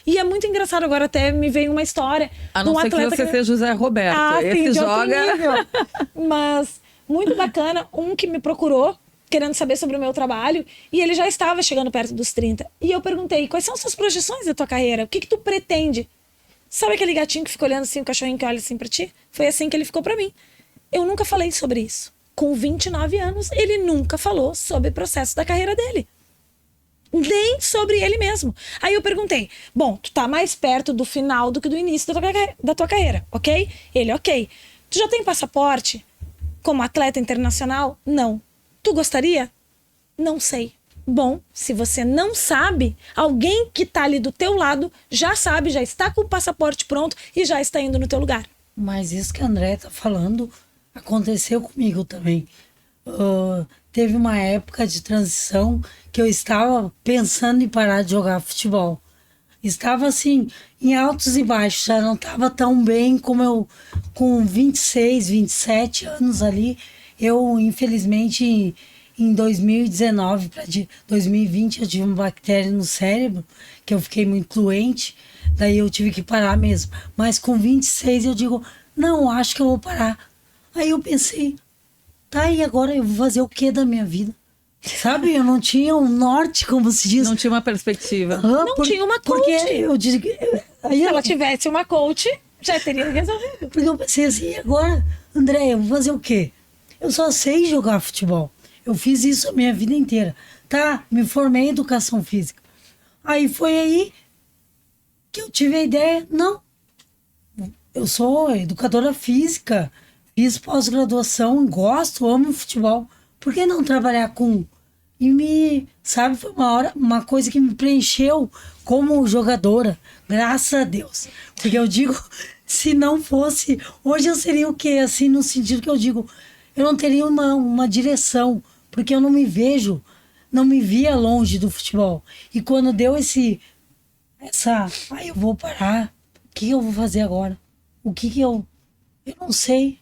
E é muito engraçado, agora até me veio uma história. A não ser que você seja José Roberto. Esse sim, joga... Mas muito bacana. Um que me procurou, querendo saber sobre o meu trabalho, e ele já estava chegando perto dos 30. E eu perguntei, quais são as suas projeções da tua carreira? O que tu pretende? Sabe aquele gatinho que fica olhando assim, o cachorrinho que olha assim pra ti? Foi assim que ele ficou pra mim. Eu nunca falei sobre isso. Com 29 anos, ele nunca falou sobre o processo da carreira dele. Nem sobre ele mesmo. Aí eu perguntei, bom, tu tá mais perto do final do que do início da tua carreira, ok? Ele, ok. Tu já tem passaporte como atleta internacional? Não. Tu gostaria? Não sei. Bom, se você não sabe, alguém que tá ali do teu lado já sabe, já está com o passaporte pronto e já está indo no teu lugar. Mas isso que a André tá falando aconteceu comigo também. Teve uma época de transição que eu estava pensando em parar de jogar futebol. Estava assim, em altos e baixos, já não estava tão bem como eu, com 26, 27 anos ali. Eu, infelizmente, em 2019 para 2020, eu tive uma bactéria no cérebro, que eu fiquei muito doente, daí eu tive que parar mesmo. Mas com 26 eu digo, não, acho que eu vou parar. Aí eu pensei, tá, e agora eu vou fazer o que da minha vida? Sabe, eu não tinha um norte, como se diz. Não tinha uma perspectiva. Não tinha uma coach. Porque eu digo... Se ela tivesse uma coach, já teria resolvido. Porque eu pensei assim, e agora, André, eu vou fazer o quê? Eu só sei jogar futebol. Eu fiz isso a minha vida inteira. Tá, me formei em educação física. Aí foi aí que eu tive a ideia, não, eu sou educadora física, fiz pós-graduação, gosto, amo futebol. Por que não trabalhar com... E sabe, foi uma coisa que me preencheu como jogadora, graças a Deus. Porque eu digo, se não fosse, hoje eu seria o quê? Assim, no sentido que eu digo, eu não teria uma direção, porque eu não me via longe do futebol. E quando deu eu vou parar, o que eu vou fazer agora? Eu não sei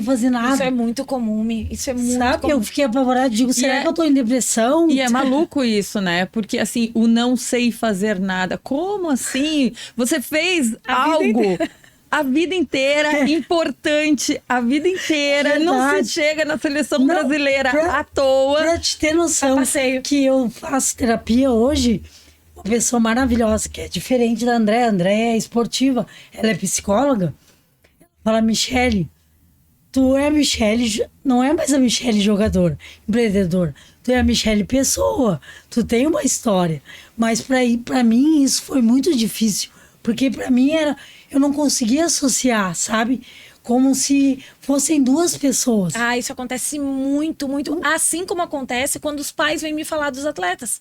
fazer nada. Isso é muito comum, isso é muito Sabe, comum. eu fiquei apavorada, digo, será que eu tô em depressão? E é maluco isso, né? Porque assim, o não sei fazer nada. Como assim? Você fez algo a vida inteira, importante, a vida inteira. Não se chega na seleção brasileira à toa. Pra te ter noção que eu faço terapia hoje, uma pessoa maravilhosa, que é diferente da Andréa. A Andréa é esportiva, ela é psicóloga. Fala, Michele, tu é a Michele, não é mais a Michele jogadora, empreendedora. Tu é a Michele pessoa, tu tem uma história. Mas pra mim isso foi muito difícil, porque pra mim eu não conseguia associar, sabe? Como se fossem duas pessoas. Ah, isso acontece muito, muito. Assim como acontece quando os pais vêm me falar dos atletas.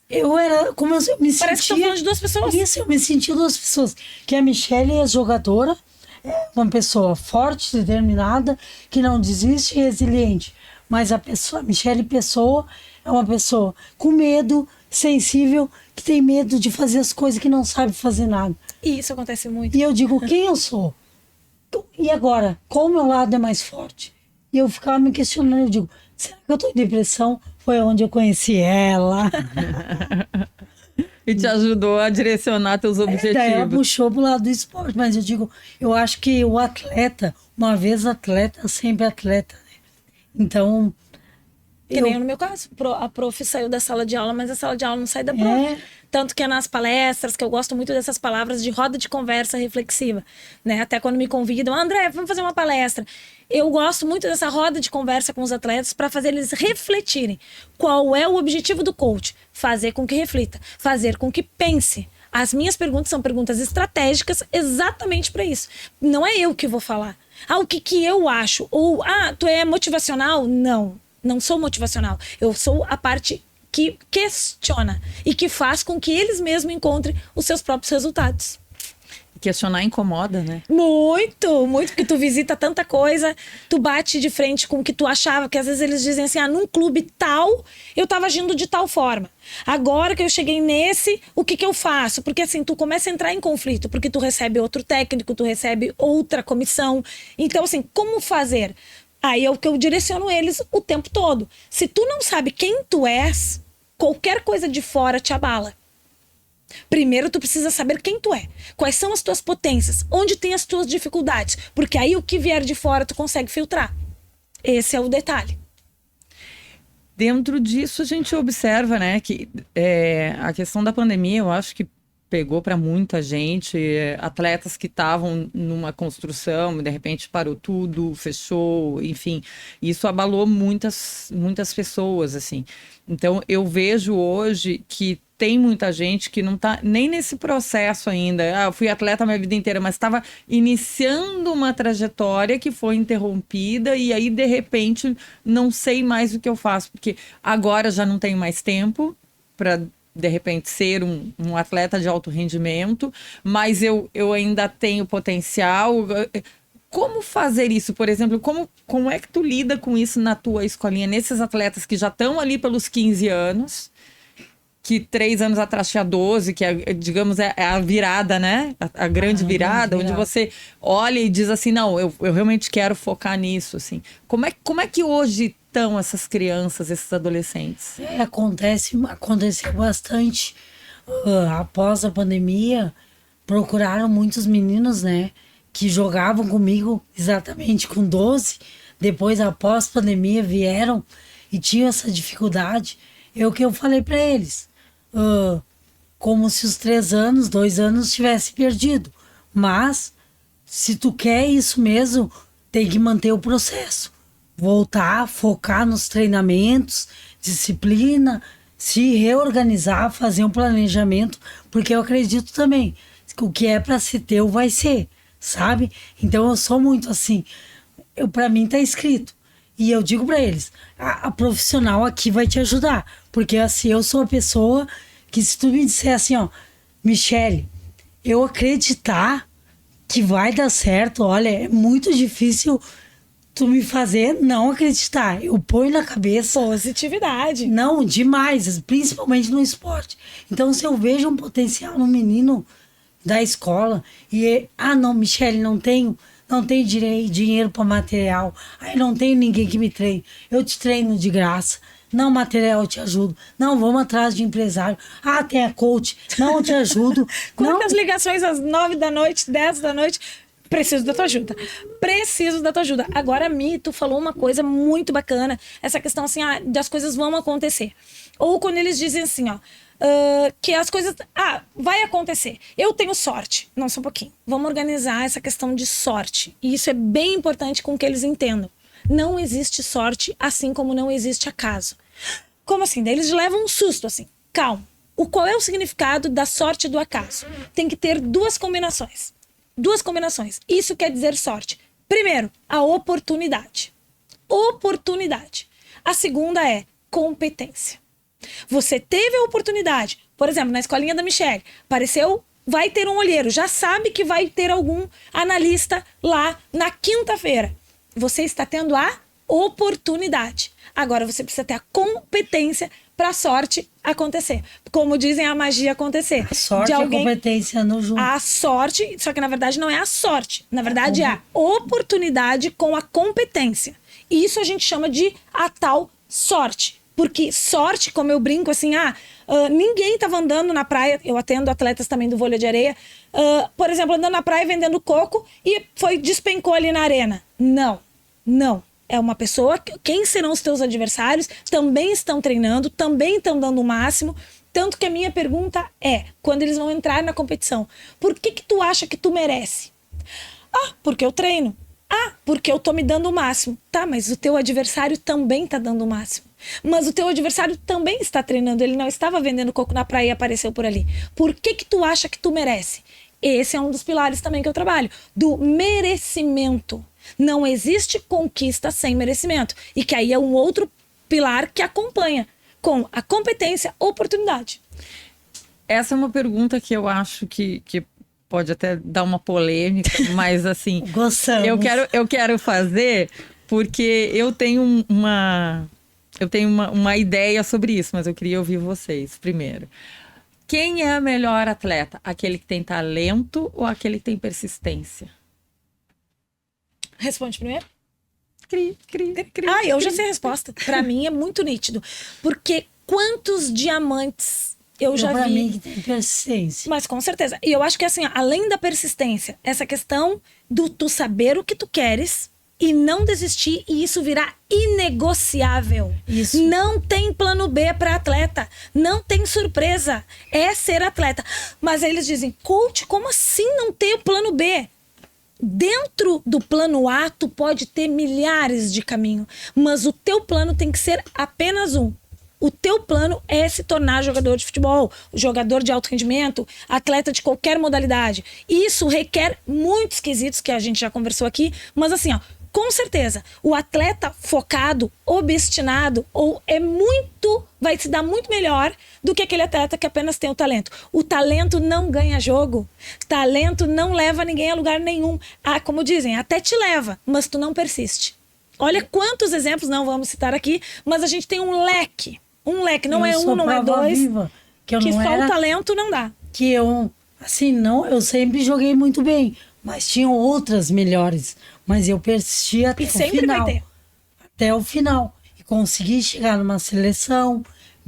Como eu me sentia... Parece que estão falando de duas pessoas. Isso, eu me senti duas pessoas. Que a Michele é jogadora, é uma pessoa forte, determinada, que não desiste e resiliente. Mas a Michele Pessoa é uma pessoa com medo, sensível, que tem medo de fazer as coisas, que não sabe fazer nada. E isso acontece muito. E eu digo, quem eu sou? E agora? Qual o meu lado é mais forte? E eu ficava me questionando, eu digo, será que eu tô em depressão? Foi onde eu conheci ela. E te ajudou a direcionar teus objetivos. Daí ela puxou pro lado do esporte, mas eu digo, eu acho que o atleta, uma vez atleta, sempre atleta, né? Então... Que nem no meu caso, a prof saiu da sala de aula, mas a sala de aula não sai da prof. Tanto que é nas palestras, que eu gosto muito dessas palavras de roda de conversa reflexiva, né? Até quando me convidam, André, vamos fazer uma palestra. Eu gosto muito dessa roda de conversa com os atletas para fazer eles refletirem. Qual é o objetivo do coach? Fazer com que reflita, fazer com que pense. As minhas perguntas são perguntas estratégicas exatamente para isso. Não é eu que vou falar. O que eu acho? Ou, tu é motivacional? Não sou motivacional. Eu sou a parte que questiona e que faz com que eles mesmos encontrem os seus próprios resultados. Questionar incomoda, né? Muito, muito, porque tu visita tanta coisa, tu bate de frente com o que tu achava, que às vezes eles dizem assim, num clube tal, eu tava agindo de tal forma. Agora que eu cheguei nesse, o que eu faço? Porque assim, tu começa a entrar em conflito, porque tu recebe outro técnico, tu recebe outra comissão. Então assim, como fazer? Aí é o que eu direciono eles o tempo todo. Se tu não sabe quem tu és, qualquer coisa de fora te abala. Primeiro tu precisa saber quem tu é. Quais são as tuas potências. Onde tem as tuas dificuldades. Porque aí o que vier de fora tu consegue filtrar. Esse é o detalhe. Dentro disso a gente observa, né, que a questão da pandemia, eu acho que pegou para muita gente, atletas que estavam numa construção, de repente parou tudo, fechou, enfim, isso abalou muitas pessoas, assim. Então eu vejo hoje que tem muita gente que não está nem nesse processo ainda. Eu fui atleta a minha vida inteira, mas estava iniciando uma trajetória que foi interrompida e aí de repente não sei mais o que eu faço, porque agora já não tenho mais tempo para de repente ser um atleta de alto rendimento, mas eu ainda tenho potencial. Como fazer isso, por exemplo? Como é que tu lida com isso na tua escolinha, nesses atletas que já estão ali pelos 15 anos, que 3 anos atrás tinha 12, que digamos é a virada, né? A grande virada, onde você olha e diz assim, não, eu realmente quero focar nisso, assim. Como é que hoje estão essas crianças, esses adolescentes? Aconteceu bastante. Após a pandemia, procuraram muitos meninos, né? Que jogavam comigo exatamente com 12. Depois, após a pandemia, vieram e tinham essa dificuldade. O que eu falei para eles. Como se os 3 anos, 2 anos tivesse perdido. Mas, se tu quer isso mesmo, tem que manter o processo. Voltar, focar nos treinamentos, disciplina, se reorganizar, fazer um planejamento, porque eu acredito também que o que é para ser teu vai ser, sabe? Então eu sou muito assim, para mim tá escrito. E eu digo para eles, a profissional aqui vai te ajudar, porque assim, eu sou a pessoa que se tu me disser assim, Michele, eu acreditar que vai dar certo, olha, é muito difícil tu me fazer não acreditar. Eu ponho na cabeça... Positividade. Não, demais, principalmente no esporte. Então, se eu vejo um potencial no menino da escola e... não, Michele, não tenho dinheiro para material. Não tenho ninguém que me treine. Eu te treino de graça. Não, material, eu te ajudo. Não, vamos atrás de empresário. Tem a coach. Não, eu te ajudo. Quantas ligações às 9 da noite, 10 da noite... Preciso da tua ajuda. Preciso da tua ajuda. Agora, Mi, tu falou uma coisa muito bacana. Essa questão, assim, das coisas vão acontecer. Ou quando eles dizem assim, ó, que as coisas... vai acontecer. Eu tenho sorte. Não, só um pouquinho. Vamos organizar essa questão de sorte. E isso é bem importante com que eles entendam. Não existe sorte, assim como não existe acaso. Como assim? Daí eles levam um susto, assim. Calma. Qual é o significado da sorte e do acaso? Tem que ter duas combinações. Duas combinações. Isso quer dizer sorte. Primeiro, a oportunidade. Oportunidade. A segunda é competência. Você teve a oportunidade. Por exemplo, na escolinha da Michelle, apareceu, vai ter um olheiro. Já sabe que vai ter algum analista lá na quinta-feira. Você está tendo a oportunidade. Agora você precisa ter a competência para a sorte acontecer. Como dizem, a magia acontecer. A sorte de alguém... e a competência no junto. A sorte, só que na verdade não é a sorte. Na verdade é a oportunidade com a competência. E isso a gente chama de a tal sorte. Porque sorte, como eu brinco assim, ninguém estava andando na praia, eu atendo atletas também do vôlei de areia, por exemplo, andando na praia vendendo coco e despencou ali na arena. Não, não. É uma pessoa, quem serão os teus adversários, também estão treinando, também estão dando o máximo. Tanto que a minha pergunta é, quando eles vão entrar na competição, por que tu acha que tu merece? Porque eu treino. Porque eu tô me dando o máximo. Tá, mas o teu adversário também tá dando o máximo. Mas o teu adversário também está treinando, ele não estava vendendo coco na praia e apareceu por ali. Por que tu acha que tu merece? Esse é um dos pilares também que eu trabalho, do merecimento. Não existe conquista sem merecimento. E que aí é um outro pilar que acompanha com a competência, oportunidade. Essa é uma pergunta que eu acho que pode até dar uma polêmica, mas assim... Gostamos. Eu quero fazer porque eu tenho uma ideia sobre isso, mas eu queria ouvir vocês primeiro. Quem é a melhor atleta? Aquele que tem talento ou aquele que tem persistência? Responde primeiro. Eu já sei a resposta. Pra mim é muito nítido. Porque quantos diamantes eu já vi. Pra mim que tem persistência. Mas com certeza. E eu acho que assim, além da persistência, essa questão do tu saber o que tu queres e não desistir e isso virar inegociável. Isso. Não tem plano B para atleta. Não tem surpresa. É ser atleta. Mas aí eles dizem, coach, como assim não tem o plano B? Dentro do plano A, tu pode ter milhares de caminhos, mas o teu plano tem que ser apenas um. O teu plano é se tornar jogador de futebol, jogador de alto rendimento, atleta de qualquer modalidade. Isso requer muitos quesitos que a gente já conversou aqui, mas assim, com certeza, o atleta focado, obstinado, vai se dar muito melhor do que aquele atleta que apenas tem o talento. O talento não ganha jogo. Talento não leva ninguém a lugar nenhum. Como dizem, até te leva, mas tu não persiste. Olha quantos exemplos, não vamos citar aqui, mas a gente tem um leque. Não é um, não é dois. Que só o talento não dá. Que eu, assim, eu sempre joguei muito bem, mas tinham outras melhores. Mas eu persisti até o final. E sempre vai ter. Até o final. E consegui chegar numa seleção,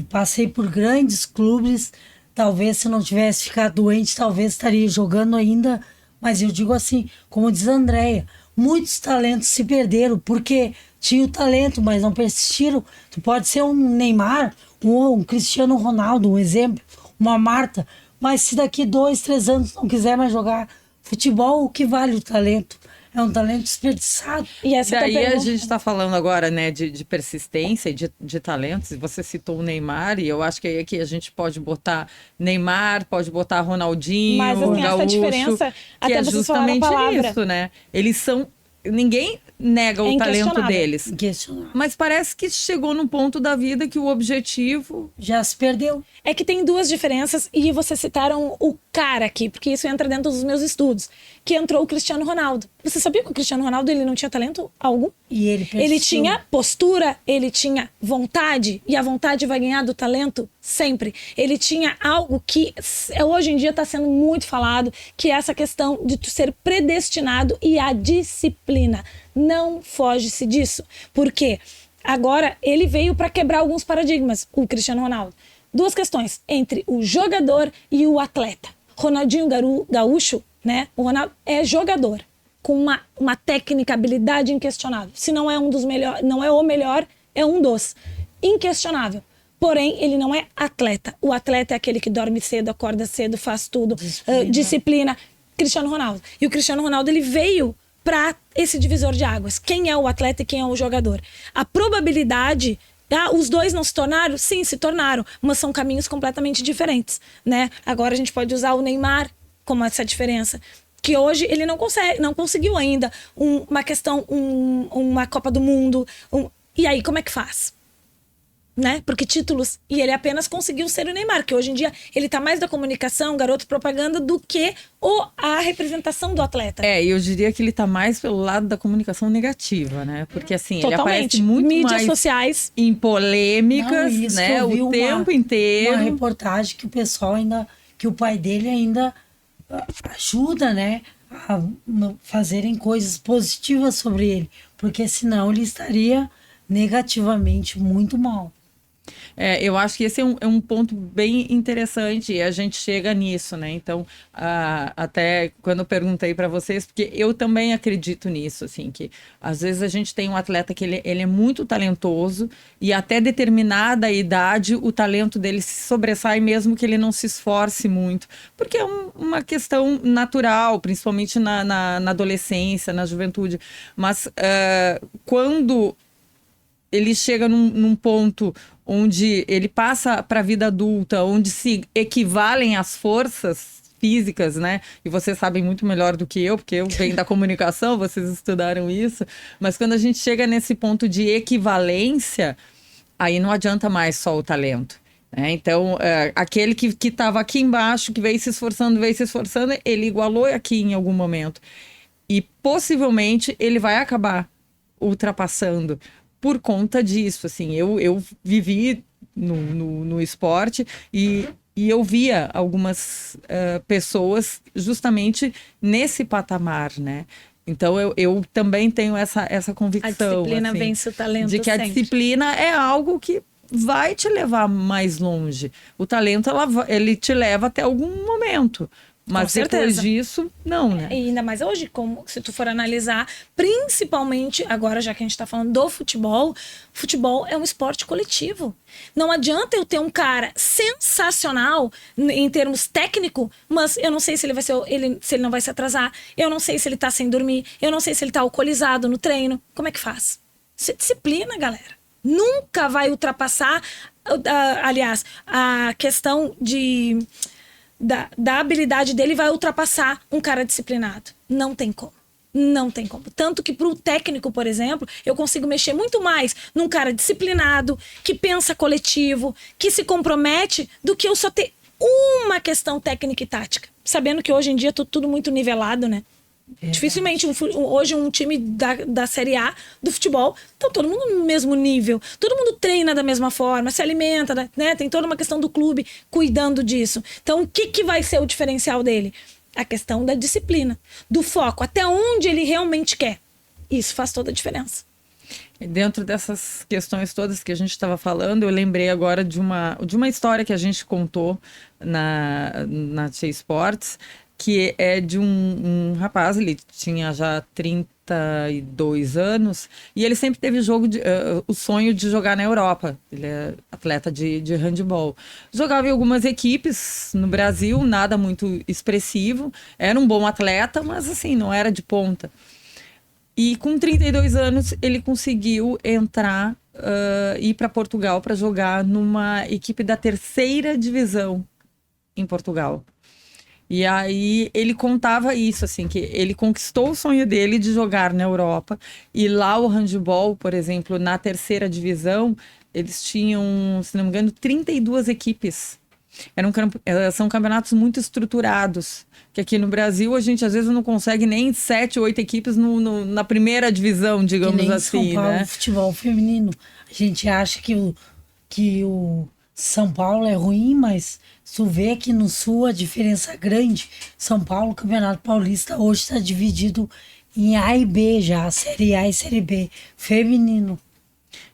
passei por grandes clubes. Talvez se não tivesse ficado doente, talvez estaria jogando ainda. Mas eu digo assim, como diz a Andréia, muitos talentos se perderam porque tinham talento, mas não persistiram. Tu pode ser um Neymar, um Cristiano Ronaldo, um exemplo, uma Marta. Mas se daqui 2, 3 anos não quiser mais jogar futebol, o que vale o talento? É um talento desperdiçado. E daí a gente está falando agora, né, de persistência e de talentos. Você citou o Neymar, e eu acho que aí aqui a gente pode botar Neymar, pode botar Ronaldinho, mas assim, Gaúcho, essa diferença, que até é justamente isso, né? Eles são... Ninguém nega o talento deles. Mas parece que chegou num ponto da vida que o objetivo já se perdeu. É que tem duas diferenças, e vocês citaram o cara aqui, porque isso entra dentro dos meus estudos, que entrou o Cristiano Ronaldo. Você sabia que o Cristiano Ronaldo ele não tinha talento algum? E ele tinha postura, ele tinha vontade, e a vontade vai ganhar do talento sempre. Ele tinha algo que hoje em dia está sendo muito falado, que é essa questão de tu ser predestinado e a disciplina. Não foge-se disso. Por quê? Agora ele veio para quebrar alguns paradigmas, o Cristiano Ronaldo. Duas questões entre o jogador e o atleta. Ronaldinho Gaúcho, né? O Ronaldo é jogador. com uma técnica, habilidade inquestionável. Se não é um dos melhores, não é o melhor, é um dos. Inquestionável. Porém, ele não é atleta. O atleta é aquele que dorme cedo, acorda cedo, faz tudo. Disciplina. Cristiano Ronaldo. E o Cristiano Ronaldo, ele veio para esse divisor de águas. Quem é o atleta e quem é o jogador? A probabilidade... os dois não se tornaram? Sim, se tornaram. Mas são caminhos completamente diferentes, né? Agora a gente pode usar o Neymar como essa diferença. Que hoje ele não conseguiu ainda uma Copa do Mundo. E aí, como é que faz? Né? Porque títulos... E ele apenas conseguiu ser o Neymar, que hoje em dia ele tá mais da comunicação, garoto propaganda, do que a representação do atleta. Eu diria que ele tá mais pelo lado da comunicação negativa, né? Porque assim, Totalmente. ele aparece muito Mídias mais sociais. em polêmicas, Não, isso né? eu vi O tempo inteiro. Uma reportagem que o pessoal ainda... Que o pai dele ainda ajuda, né? A fazerem coisas positivas sobre ele. Porque senão ele estaria negativamente muito mal. Eu acho que esse é um ponto bem interessante e a gente chega nisso, né? Então, até quando eu perguntei para vocês, porque eu também acredito nisso, assim, que às vezes a gente tem um atleta que ele é muito talentoso e até determinada idade o talento dele se sobressai mesmo que ele não se esforce muito, porque é uma questão natural, principalmente na adolescência, na juventude. Mas quando ele chega num ponto onde ele passa para a vida adulta, onde se equivalem as forças físicas, né? E vocês sabem muito melhor do que eu, porque eu venho da comunicação, vocês estudaram isso. Mas quando a gente chega nesse ponto de equivalência, aí não adianta mais só o talento. Né? Então, aquele que estava aqui embaixo, que veio se esforçando, ele igualou aqui em algum momento. E possivelmente ele vai acabar ultrapassando por conta disso, assim, eu vivi no esporte e eu via algumas pessoas justamente nesse patamar, né? Então eu também tenho essa convicção. A disciplina assim, vence o talento de que a sempre. disciplina é algo que vai te levar mais longe. O talento, ele te leva até algum momento. Mas depois disso, não, né? E ainda mais hoje, como se tu for analisar, principalmente agora, já que a gente tá falando do futebol é um esporte coletivo. Não adianta eu ter um cara sensacional em termos técnico, mas eu não sei se ele vai se ele não vai se atrasar, eu não sei se ele tá sem dormir, eu não sei se ele tá alcoolizado no treino. Como é que faz? Isso é disciplina, galera. Nunca vai ultrapassar, aliás, a questão da habilidade dele vai ultrapassar um cara disciplinado. Não tem como. Não tem como. Tanto que pro técnico, por exemplo, eu consigo mexer muito mais num cara disciplinado, que pensa coletivo, que se compromete, do que eu só ter uma questão técnica e tática. Sabendo que hoje em dia é tudo muito nivelado, né? Dificilmente hoje um time da Série A do futebol tá todo mundo no mesmo nível, todo mundo treina da mesma forma, se alimenta, né? Tem toda uma questão do clube cuidando disso. Então o que vai ser o diferencial dele? A questão da disciplina, do foco, até onde ele realmente quer. Isso faz toda a diferença. Dentro dessas questões todas que a gente estava falando, eu lembrei agora de uma história que a gente contou na Tia Esportes, que é de um rapaz, ele tinha já 32 anos, e ele sempre teve o sonho de jogar na Europa. Ele é atleta de handebol. Jogava em algumas equipes no Brasil, nada muito expressivo. Era um bom atleta, mas assim, não era de ponta. E com 32 anos, ele conseguiu entrar, ir para Portugal para jogar numa equipe da 3ª divisão em Portugal. E aí ele contava isso, assim, que ele conquistou o sonho dele de jogar na Europa. E lá o handebol, por exemplo, na 3ª divisão, eles tinham, se não me engano, 32 equipes. São campeonatos muito estruturados. Que aqui no Brasil a gente às vezes não consegue nem 7, 8 equipes na 1ª divisão, digamos que nem assim, São Paulo, né? Futebol feminino. A gente acha que o São Paulo é ruim, mas tu vê que no Sul a diferença é grande. São Paulo, o Campeonato Paulista, hoje está dividido em A e B já, Série A e Série B, feminino.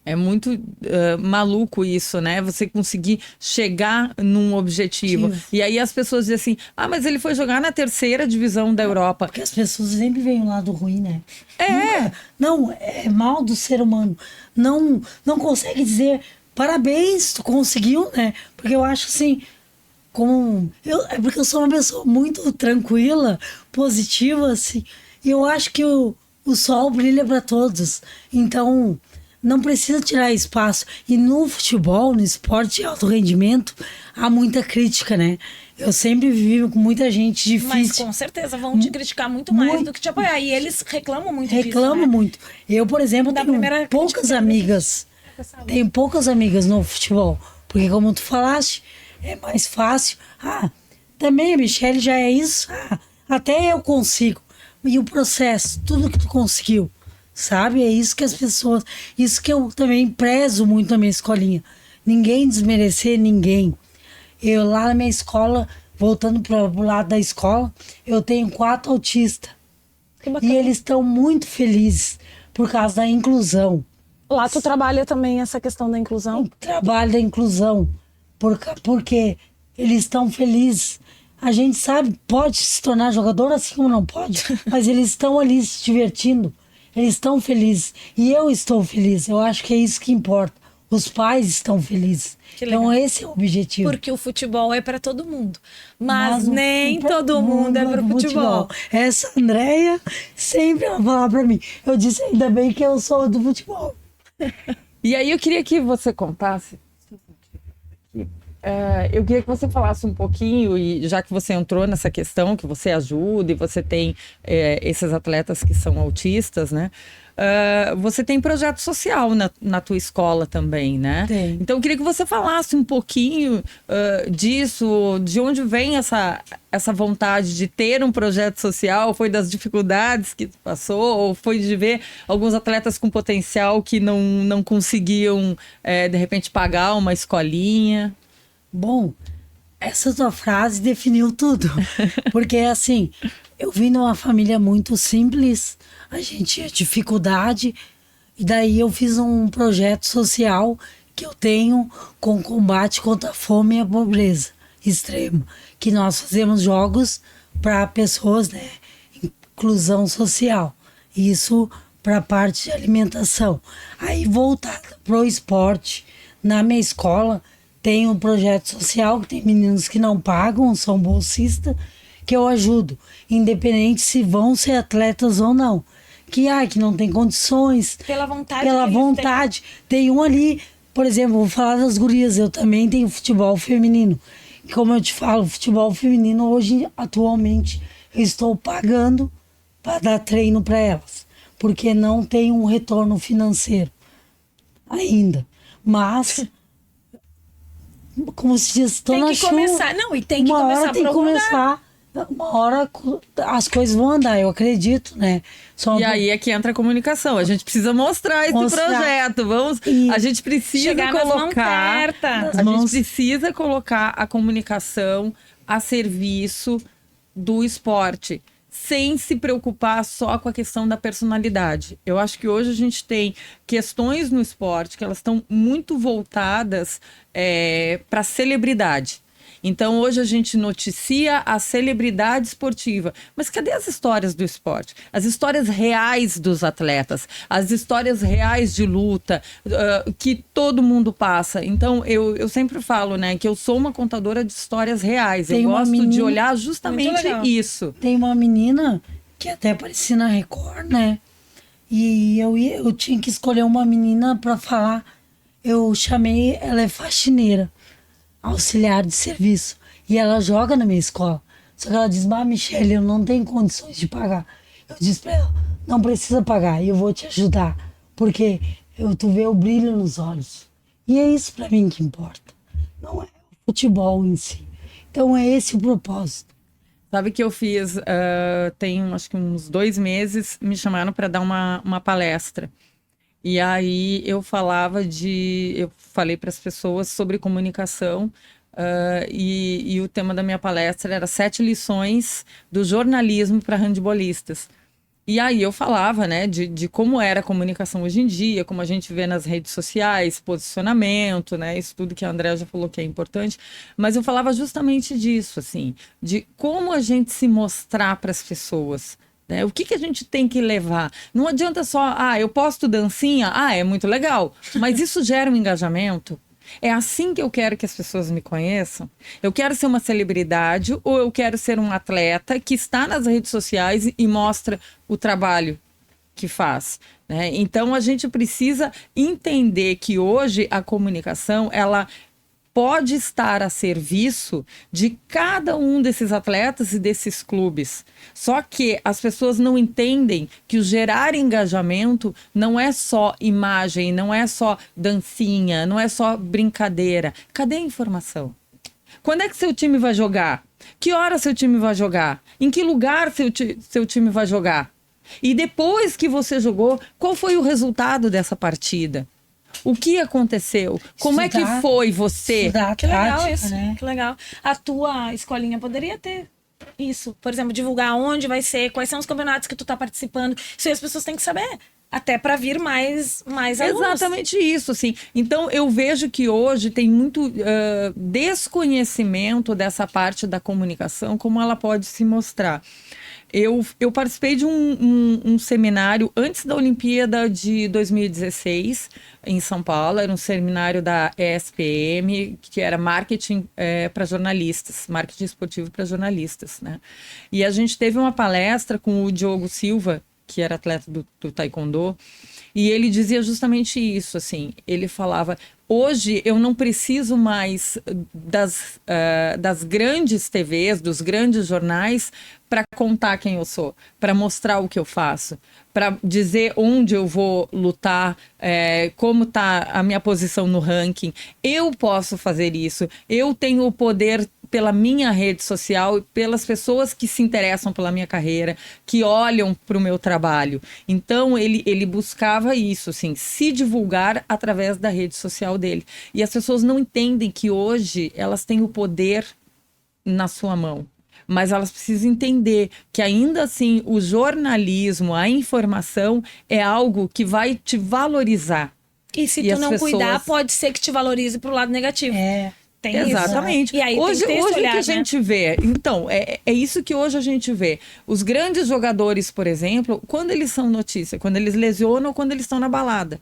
É muito maluco isso, né? Você conseguir chegar num objetivo. E aí as pessoas dizem assim, mas ele foi jogar na 3ª divisão da Europa. Porque as pessoas sempre veem o lado ruim, né? Não, é mal do ser humano. Não consegue dizer parabéns, tu conseguiu, né? Porque eu acho assim, é porque eu sou uma pessoa muito tranquila, positiva, assim. E eu acho que o sol brilha para todos. Então, não precisa tirar espaço. E no futebol, no esporte de alto rendimento, há muita crítica, né? Eu sempre vivo com muita gente difícil. Mas com certeza vão te criticar muito mais do que te apoiar. E eles reclamam muito disso, Reclamam né? muito. Eu, por exemplo, tenho poucas amigas. Tenho poucas amigas no futebol. Porque como tu falaste, é mais fácil. Também a Michelle já é isso. Até eu consigo. E o processo, tudo que tu conseguiu, sabe? É isso que as pessoas... Isso que eu também prezo muito na minha escolinha. Ninguém desmerecer ninguém. Eu lá na minha escola, voltando pro lado da escola, eu tenho 4 autistas. E eles estão muito felizes por causa da inclusão. Lá tu trabalha também essa questão da inclusão? Trabalho da inclusão. Porque eles estão felizes. A gente sabe, pode se tornar jogador assim como não pode, mas eles estão ali se divertindo. Eles estão felizes. E eu estou feliz. Eu acho que é isso que importa. Os pais estão felizes. Então esse é o objetivo. Porque o futebol é para todo mundo. Mas nem todo mundo é para o futebol. Essa Andréia sempre ela fala para mim. Eu disse, ainda bem que eu sou do futebol. E aí eu queria que você contasse... eu queria que você falasse um pouquinho, e já que você entrou nessa questão, que você ajuda e você tem esses atletas que são autistas, né? Você tem projeto social na tua escola também, né? Tem. Então eu queria que você falasse um pouquinho disso, de onde vem essa vontade de ter um projeto social. Foi das dificuldades que tu passou, ou foi de ver alguns atletas com potencial que não conseguiam, de repente, pagar uma escolinha? Bom, essa tua frase definiu tudo. Porque, assim, eu vim de uma família muito simples, a gente tinha dificuldade, e daí eu fiz um projeto social que eu tenho com combate contra a fome e a pobreza extrema, que nós fazemos jogos para pessoas, né, inclusão social, isso para a parte de alimentação. Aí voltado para o esporte, na minha escola tem um projeto social que tem meninos que não pagam, são bolsistas, que eu ajudo, independente se vão ser atletas ou não. Que não tem condições. Pela vontade. Pela vontade. Tem um ali, por exemplo, vou falar das gurias, eu também tenho futebol feminino. Como eu te falo, futebol feminino hoje, atualmente, eu estou pagando para dar treino para elas. Porque não tem um retorno financeiro ainda. Mas... Como se diz, estou na chuva. Começar. Não, e tem que uma começar hora tem que começar. Uma hora as coisas vão andar, eu acredito, né? E aí é que entra a comunicação. A gente precisa mostrar esse projeto. A gente precisa colocar. Gente precisa colocar a comunicação a serviço do esporte, sem se preocupar só com a questão da personalidade. Eu acho que hoje a gente tem questões no esporte que elas estão muito voltadas para a celebridade. Então, hoje a gente noticia a celebridade esportiva. Mas cadê as histórias do esporte? As histórias reais dos atletas, as histórias reais de luta, que todo mundo passa. Então, eu sempre falo, né, que eu sou uma contadora de histórias reais. Eu gosto de olhar justamente isso. Tem uma menina que até aparecia na Record, né? E eu tinha que escolher uma menina para falar. Eu chamei, ela é faxineira, auxiliar de serviço, e ela joga na minha escola. Só que ela diz, Michelle, eu não tenho condições de pagar. Eu disse pra ela, não precisa pagar, eu vou te ajudar, porque tu vê o brilho nos olhos. E é isso pra mim que importa, não é o futebol em si. Então é esse o propósito. Sabe que eu fiz, tem acho que uns 2 meses, me chamaram para dar uma palestra. E aí eu falei para as pessoas sobre comunicação, e o tema da minha palestra era 7 lições do jornalismo para handebolistas. E aí eu falava, né, de como era a comunicação hoje em dia, como a gente vê nas redes sociais, posicionamento, né, isso tudo que a Andrea já falou que é importante, mas eu falava justamente disso, assim, de como a gente se mostrar para as pessoas, né, o que que a gente tem que levar. Não adianta só, eu posto dancinha, é muito legal, mas isso gera um engajamento. É assim que eu quero que as pessoas me conheçam? Eu quero ser uma celebridade ou eu quero ser um atleta que está nas redes sociais e mostra o trabalho que faz, né? Então a gente precisa entender que hoje a comunicação, ela pode estar a serviço de cada um desses atletas e desses clubes. Só que as pessoas não entendem que o gerar engajamento não é só imagem, não é só dancinha, não é só brincadeira. Cadê a informação? Quando é que seu time vai jogar? Que hora seu time vai jogar? Em que lugar seu time vai jogar? E depois que você jogou, qual foi o resultado dessa partida? O que aconteceu? Como é que foi você? Que legal tática, isso, né? que legal. A tua escolinha poderia ter isso. Por exemplo, divulgar onde vai ser, quais são os campeonatos que tu tá participando. Isso aí as pessoas têm que saber. Até para vir mais alunos. Exatamente isso, assim. Então, eu vejo que hoje tem muito desconhecimento dessa parte da comunicação, como ela pode se mostrar. Eu participei de um seminário antes da Olimpíada de 2016, em São Paulo. Era um seminário da ESPM, que era marketing para jornalistas, marketing esportivo para jornalistas, né? E a gente teve uma palestra com o Diogo Silva, que era atleta do Taekwondo, e ele dizia justamente isso, assim. Ele falava: hoje eu não preciso mais das grandes TVs, dos grandes jornais, para contar quem eu sou, para mostrar o que eu faço, para dizer onde eu vou lutar, como está a minha posição no ranking. Eu posso fazer isso, eu tenho o poder pela minha rede social, pelas pessoas que se interessam pela minha carreira, que olham para o meu trabalho. Então, ele buscava isso, assim, se divulgar através da rede social dele. E as pessoas não entendem que hoje elas têm o poder na sua mão. Mas elas precisam entender que ainda assim o jornalismo, a informação é algo que vai te valorizar. E se tu não cuidar, pode ser que te valorize pro lado negativo. Tem exatamente. Isso. E aí hoje tem que ter esse olhar, que a gente vê, então, é isso que hoje a gente vê. Os grandes jogadores, por exemplo, quando eles são notícia, quando eles lesionam ou quando eles estão na balada.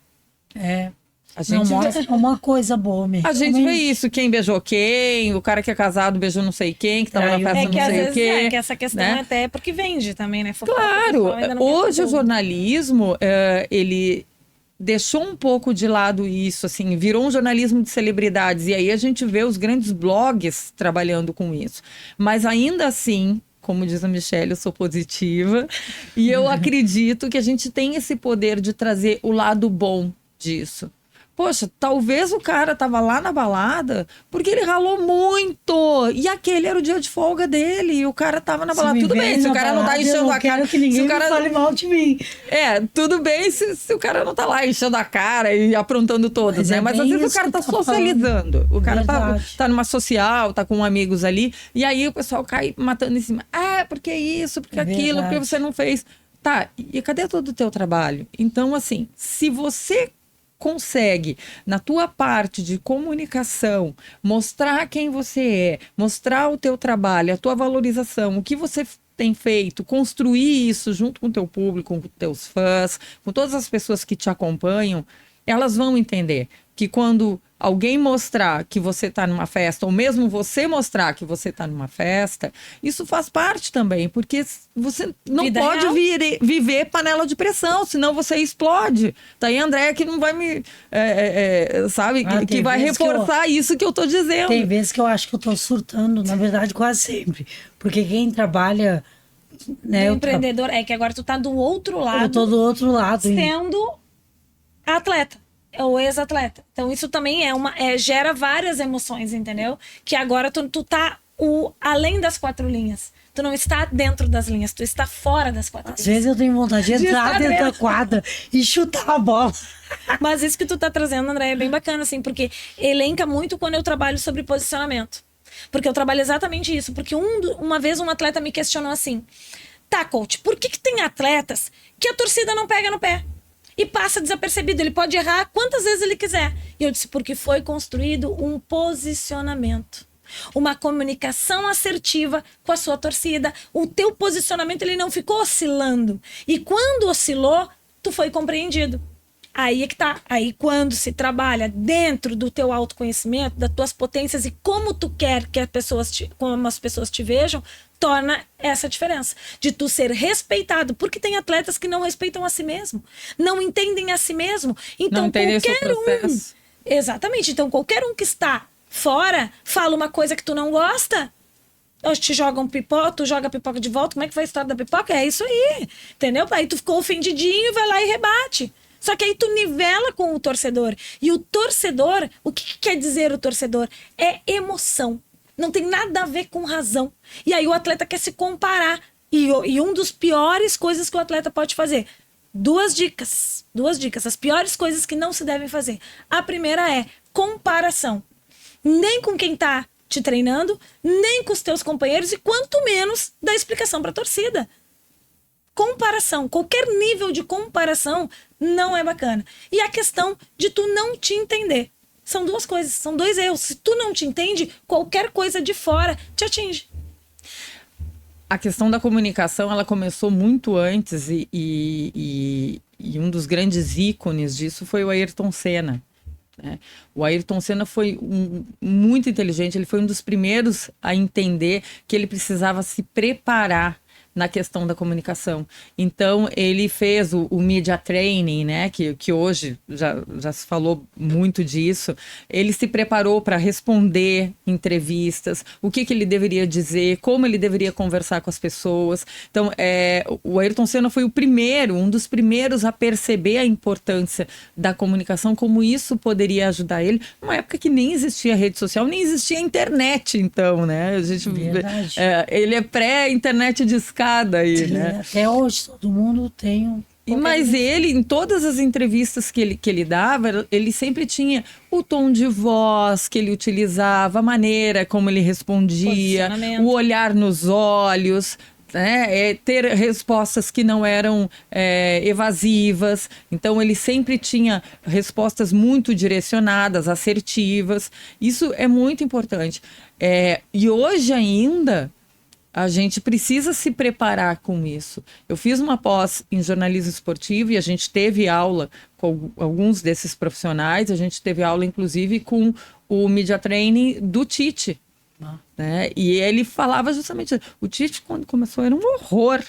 A gente não mostra uma coisa boa mesmo. A gente vê isso, quem beijou quem, o cara que é casado beijou não sei quem, que tava na festa não sei o quê. Que essa questão até é porque vende também, né? Claro, hoje o jornalismo, ele deixou um pouco de lado isso, assim, virou um jornalismo de celebridades, e aí a gente vê os grandes blogs trabalhando com isso. Mas ainda assim, como diz a Michelle, eu sou positiva, e eu acredito que a gente tem esse poder de trazer o lado bom disso. Poxa, talvez o cara tava lá na balada porque ele ralou muito. E aquele era o dia de folga dele. E o cara tava na balada. Tudo bem, se o cara não tá enchendo a cara. Que ninguém fale mal de mim. Tudo bem se o cara não tá lá enchendo a cara e aprontando todas, né? Mas às vezes o cara tá socializando. Falando. O cara tá numa social, tá com amigos ali. E aí o pessoal cai matando em cima. Porque isso, porque aquilo, porque você não fez. Tá, e cadê todo o teu trabalho? Então, assim, se você consegue, na tua parte de comunicação, mostrar quem você é, mostrar o teu trabalho, a tua valorização, o que você tem feito, construir isso junto com o teu público, com os teus fãs, com todas as pessoas que te acompanham, elas vão entender que quando alguém mostrar que você está numa festa, ou mesmo você mostrar que você está numa festa, isso faz parte também, porque você não pode viver panela de pressão, senão você explode. Tá aí a Andrea que não vai me... sabe? Que vai reforçar isso que eu tô dizendo. Tem vezes que eu acho que eu tô surtando, na verdade quase sempre. Porque quem trabalha... né, empreendedor, é que agora tu tá do outro lado. Eu tô do outro lado. Sendo atleta. Ou ex-atleta. Então isso também gera várias emoções, entendeu? Que agora tu tá além das 4 linhas. Tu não está dentro das linhas, tu está fora das 4 linhas. Às vezes eu tenho vontade de entrar dentro da quadra e chutar a bola. Mas isso que tu tá trazendo, André, é bem bacana, assim, porque elenca muito quando eu trabalho sobre posicionamento. Porque eu trabalho exatamente isso. Porque uma vez um atleta me questionou assim: Tá, coach, por que tem atletas que a torcida não pega no pé? E passa desapercebido, ele pode errar quantas vezes ele quiser. E eu disse, porque foi construído um posicionamento. Uma comunicação assertiva com a sua torcida. O teu posicionamento, ele não ficou oscilando. E quando oscilou, tu foi compreendido. Aí é que tá. Aí quando se trabalha dentro do teu autoconhecimento, das tuas potências e como tu quer que como as pessoas te vejam, torna essa diferença. De tu ser respeitado. Porque tem atletas que não respeitam a si mesmo. Não entendem a si mesmo. Então Não entendem qualquer esse processo. Exatamente. Então qualquer um que está fora, fala uma coisa que tu não gosta, hoje te jogam pipoca, tu joga a pipoca de volta, como é que foi a história da pipoca? É isso aí, entendeu? Aí tu ficou ofendidinho e vai lá e rebate. Só que aí tu nivela com o torcedor. E o torcedor, o que quer dizer o torcedor? É emoção. Não tem nada a ver com razão. E aí o atleta quer se comparar. E um dos piores coisas que o atleta pode fazer. Duas dicas. As piores coisas que não se devem fazer. A primeira é comparação. Nem com quem tá te treinando, nem com os teus companheiros e quanto menos dar explicação para a torcida. Comparação, qualquer nível de comparação não é bacana. E a questão de tu não te entender. São duas coisas, são dois erros. Se tu não te entende, qualquer coisa de fora te atinge. A questão da comunicação, ela começou muito antes e um dos grandes ícones disso foi o Ayrton Senna. Né? O Ayrton Senna foi muito inteligente, ele foi um dos primeiros a entender que ele precisava se preparar na questão da comunicação. Então, ele fez o media training, né? Que hoje já se falou muito disso. Ele se preparou para responder entrevistas, o que ele deveria dizer, como ele deveria conversar com as pessoas. Então, o Ayrton Senna foi um dos primeiros a perceber a importância da comunicação, como isso poderia ajudar ele, numa época que nem existia rede social, nem existia internet, então, né? A gente, ele é pré-internet de escada aí, né? Até hoje todo mundo tem Mas ele, em todas as entrevistas que ele dava, ele sempre tinha o tom de voz que ele utilizava, a maneira como ele respondia, o olhar nos olhos, né? Ter respostas que não eram evasivas. Então, ele sempre tinha respostas muito direcionadas, assertivas. Isso é muito importante. E hoje ainda, a gente precisa se preparar com isso. Eu fiz uma pós em jornalismo esportivo e a gente teve aula com alguns desses profissionais. A gente teve aula, inclusive, com o media training do Tite. Né? E ele falava justamente... O Tite, quando começou, era um horror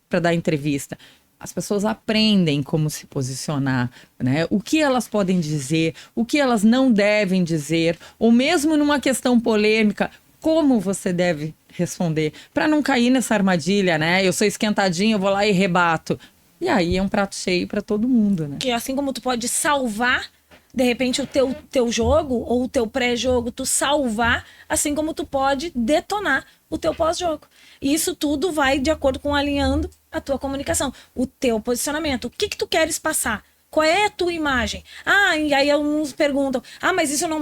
para dar entrevista. As pessoas aprendem como se posicionar, né? O que elas podem dizer, o que elas não devem dizer, ou mesmo numa questão polêmica, como você deve responder, para não cair nessa armadilha, né? Eu sou esquentadinho, eu vou lá e rebato. E aí é um prato cheio para todo mundo, né? Que assim como tu pode salvar, de repente, o teu jogo ou o teu pré-jogo, tu salvar, assim como tu pode detonar o teu pós-jogo. E isso tudo vai de acordo com alinhando a tua comunicação, o teu posicionamento. O que tu queres passar? Qual é a tua imagem? E aí alguns perguntam, mas isso não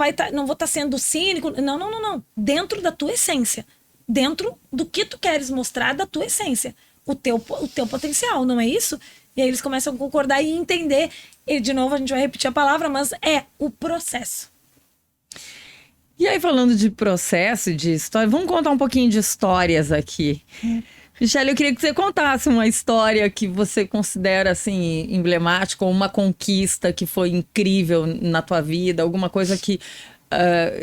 vou estar sendo cínico? Não. Dentro da tua essência. Dentro do que tu queres mostrar da tua essência. O teu potencial, não é isso? E aí eles começam a concordar e entender. E de novo a gente vai repetir a palavra, mas é o processo. E aí, falando de processo, de história, vamos contar um pouquinho de histórias aqui. Michele, eu queria que você contasse uma história que você considera, assim, emblemática, ou uma conquista que foi incrível na tua vida, alguma coisa que,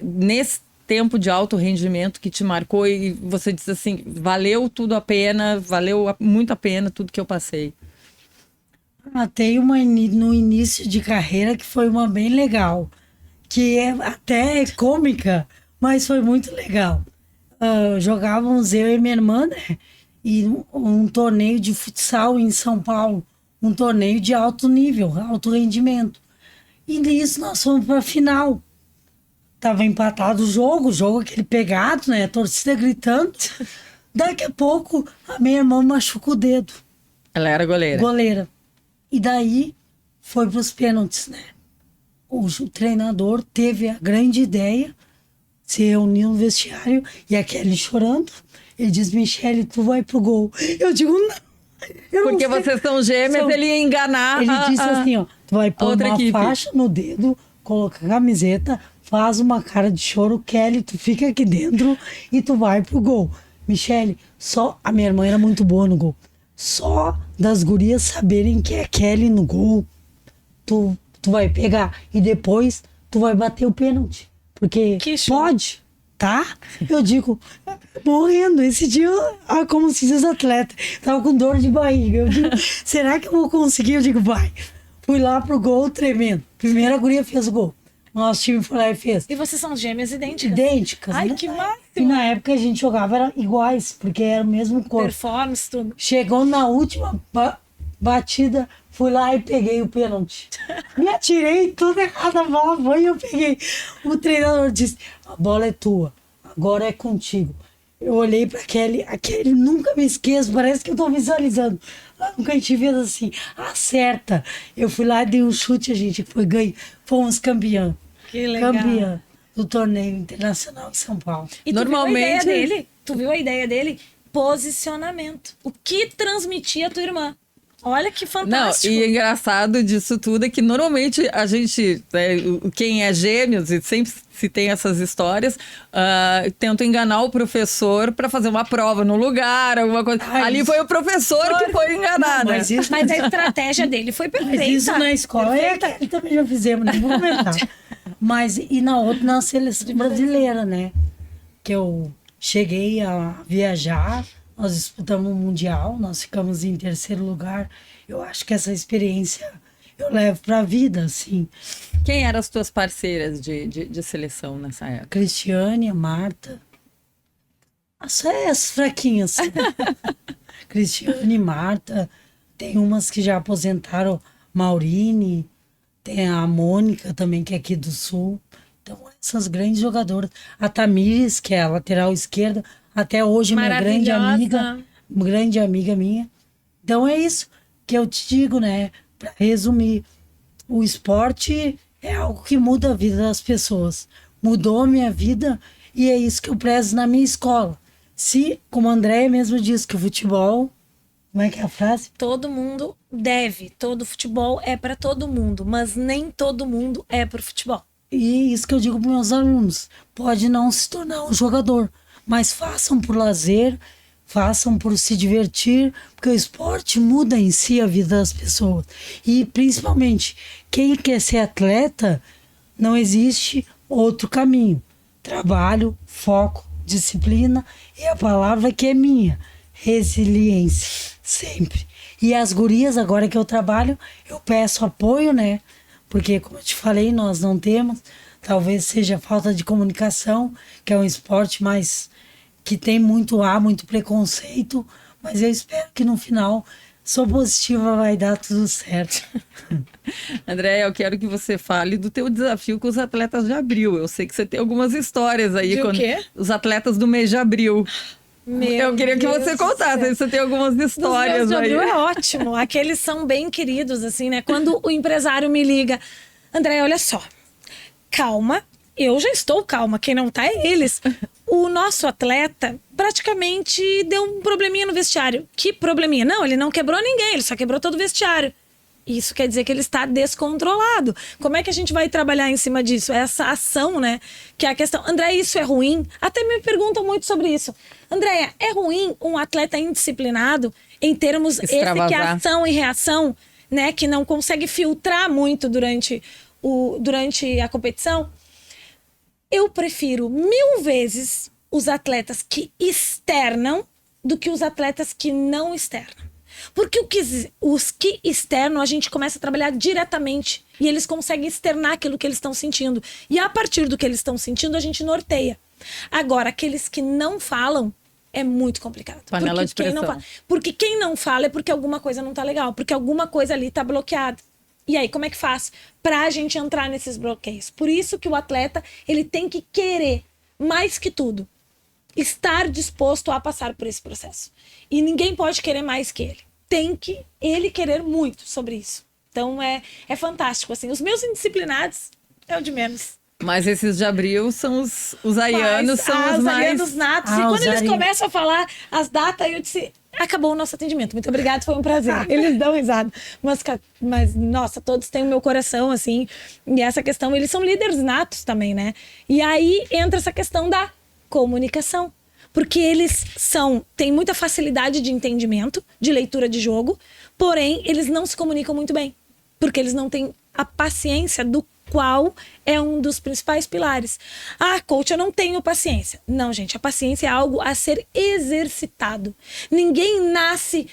nesse tempo de alto rendimento que te marcou e você diz assim, valeu tudo a pena, valeu muito a pena tudo que eu passei. Tem uma no início de carreira que foi uma bem legal, que é até cômica, mas foi muito legal. Jogávamos eu e minha irmã, né? E um torneio de futsal em São Paulo, um torneio de alto nível, alto rendimento. E nisso nós fomos para a final. Tava empatado o jogo aquele pegado, né? A torcida gritando. Daqui a pouco a minha irmã machuca o dedo. Ela era goleira. Goleira. E daí foi para os pênaltis, né? O treinador teve a grande ideia se reuniu no vestiário e a Kelly chorando. Ele diz, Michele, tu vai pro gol. Eu digo, não. Eu Porque não sei. vocês são gêmeas, ele ia enganar. Ele disse assim, ó, tu vai pôr outra uma equipe. faixa no dedo, coloca a camiseta, faz uma cara de choro, Kelly, tu fica aqui dentro e tu vai pro gol. Michele, só a minha irmã era muito boa no gol. Só das gurias saberem que é Kelly no gol, tu vai pegar e depois tu vai bater o pênalti. Porque Que show. pode, tá? Eu digo, morrendo. Esse dia, como se diz atleta, tava com dor de barriga. Eu digo, será que eu vou conseguir? Eu digo, vai. Fui lá pro gol tremendo. Primeira guria fez o gol. Nosso time foi lá e fez. E vocês são gêmeas idênticas? Idênticas, Ai, né? que máximo. E na época a gente jogava era iguais, porque era o mesmo corpo. Performance, tudo. Chegou na última batida, fui lá e peguei o pênalti. Me atirei tudo errado, a bola foi e eu peguei. O treinador disse, a bola é tua, agora é contigo. Eu olhei pra Kelly, a Kelly nunca me esqueço, parece que eu tô visualizando. Nunca a gente fez assim, acerta. Eu fui lá, dei um chute, a gente foi ganho, fomos campeã. Que legal. Campeã do torneio internacional em São Paulo. E Normalmente- tu viu a ideia dele? Tu viu a ideia dele? Posicionamento. O que transmitia a tua irmã? Olha que Não, fantástico. e engraçado disso tudo é que normalmente a gente, quem é gêmeos, e sempre se tem essas histórias, tenta enganar o professor para fazer uma prova no lugar, alguma coisa. Ai, Ali isso- foi o professor que foi enganado. Mas isso, Mas a estratégia dele foi perfeita. mas isso na escola Perfeita. e também já fizemos, não vou comentar. Mas e na outra, na seleção brasileira, né? Que eu cheguei a viajar, nós disputamos o Mundial, nós ficamos em terceiro lugar. Eu acho que essa experiência eu levo pra vida, assim. Quem eram as tuas parceiras de seleção nessa época? Cristiane, a Marta. Só as fraquinhas. Cristiane, Marta. Tem umas que já aposentaram, Maurine. Tem a Mônica também, que é aqui do Sul. Então, essas grandes jogadoras. A Tamires, que é a lateral esquerda, até hoje minha grande amiga. Uma grande amiga minha. Então, é isso que eu te digo, né? Para resumir, o esporte é algo que muda a vida das pessoas. Mudou a minha vida e é isso que eu prezo na minha escola. Se, como a Andréia mesmo disse, que o futebol... Como é que é a frase? Todo mundo deve. Todo futebol é para todo mundo, mas nem todo mundo é pro futebol. E isso que eu digo para meus alunos. Pode não se tornar um jogador, mas façam por lazer, façam por se divertir, porque o esporte muda em si a vida das pessoas. E principalmente, quem quer ser atleta, não existe outro caminho. Trabalho, foco, disciplina e a palavra que é minha, resiliência, sempre. E as gurias, agora que eu trabalho, eu peço apoio, né? Porque, como eu te falei, nós não temos. Talvez seja falta de comunicação, que é um esporte mais que tem muito preconceito. Mas eu espero que no final, sou positiva, vai dar tudo certo. Andréia, eu quero que você fale do teu desafio com os atletas de abril. Eu sei que você tem algumas histórias aí. De o quê? Os atletas do mês de abril. Eu queria que você contasse, você tem algumas histórias Os meus de aí. abril é ótimo. Aqueles são bem queridos, assim, né? Quando o empresário me liga, André, olha só, calma, eu já estou calma, quem não tá é eles. O nosso atleta praticamente deu um probleminha no vestiário. Que probleminha? Não, ele não quebrou ninguém, ele só quebrou todo o vestiário. Isso quer dizer que ele está descontrolado. Como é que a gente vai trabalhar em cima disso? Essa ação, né? Que é a questão. André, isso é ruim? Até me perguntam muito sobre isso. Andréia, é ruim um atleta indisciplinado em termos esse que é ação e reação, né? Que não consegue filtrar muito durante a competição? Eu prefiro 1000 vezes os atletas que externam do que os atletas que não externam. Porque os que externam, a gente começa a trabalhar diretamente e eles conseguem externar aquilo que eles estão sentindo. E a partir do que eles estão sentindo, a gente norteia. Agora, aqueles que não falam, é muito complicado. Panela de pressão. Porque quem não fala é porque alguma coisa não tá legal, porque alguma coisa ali tá bloqueada. E aí, como é que faz pra gente entrar nesses bloqueios? Por isso que o atleta, ele tem que querer, mais que tudo, estar disposto a passar por esse processo. E ninguém pode querer mais que ele. Tem que ele querer muito sobre isso. Então é fantástico, assim. Os meus indisciplinados é o de menos. Mas esses de abril são os arianos, são os mais... arianos natos. E quando eles começam a falar as datas, eu disse... Acabou o nosso atendimento. Muito obrigada, foi um prazer. Eles dão risada. Mas, nossa, todos têm o meu coração, assim. E essa questão, eles são líderes natos também, né? E aí entra essa questão da comunicação. Porque eles têm muita facilidade de entendimento, de leitura de jogo, porém, eles não se comunicam muito bem. Porque eles não têm a paciência do qual é um dos principais pilares. Ah, coach, eu não tenho paciência. Não, gente, a paciência é algo a ser exercitado. Ninguém nasce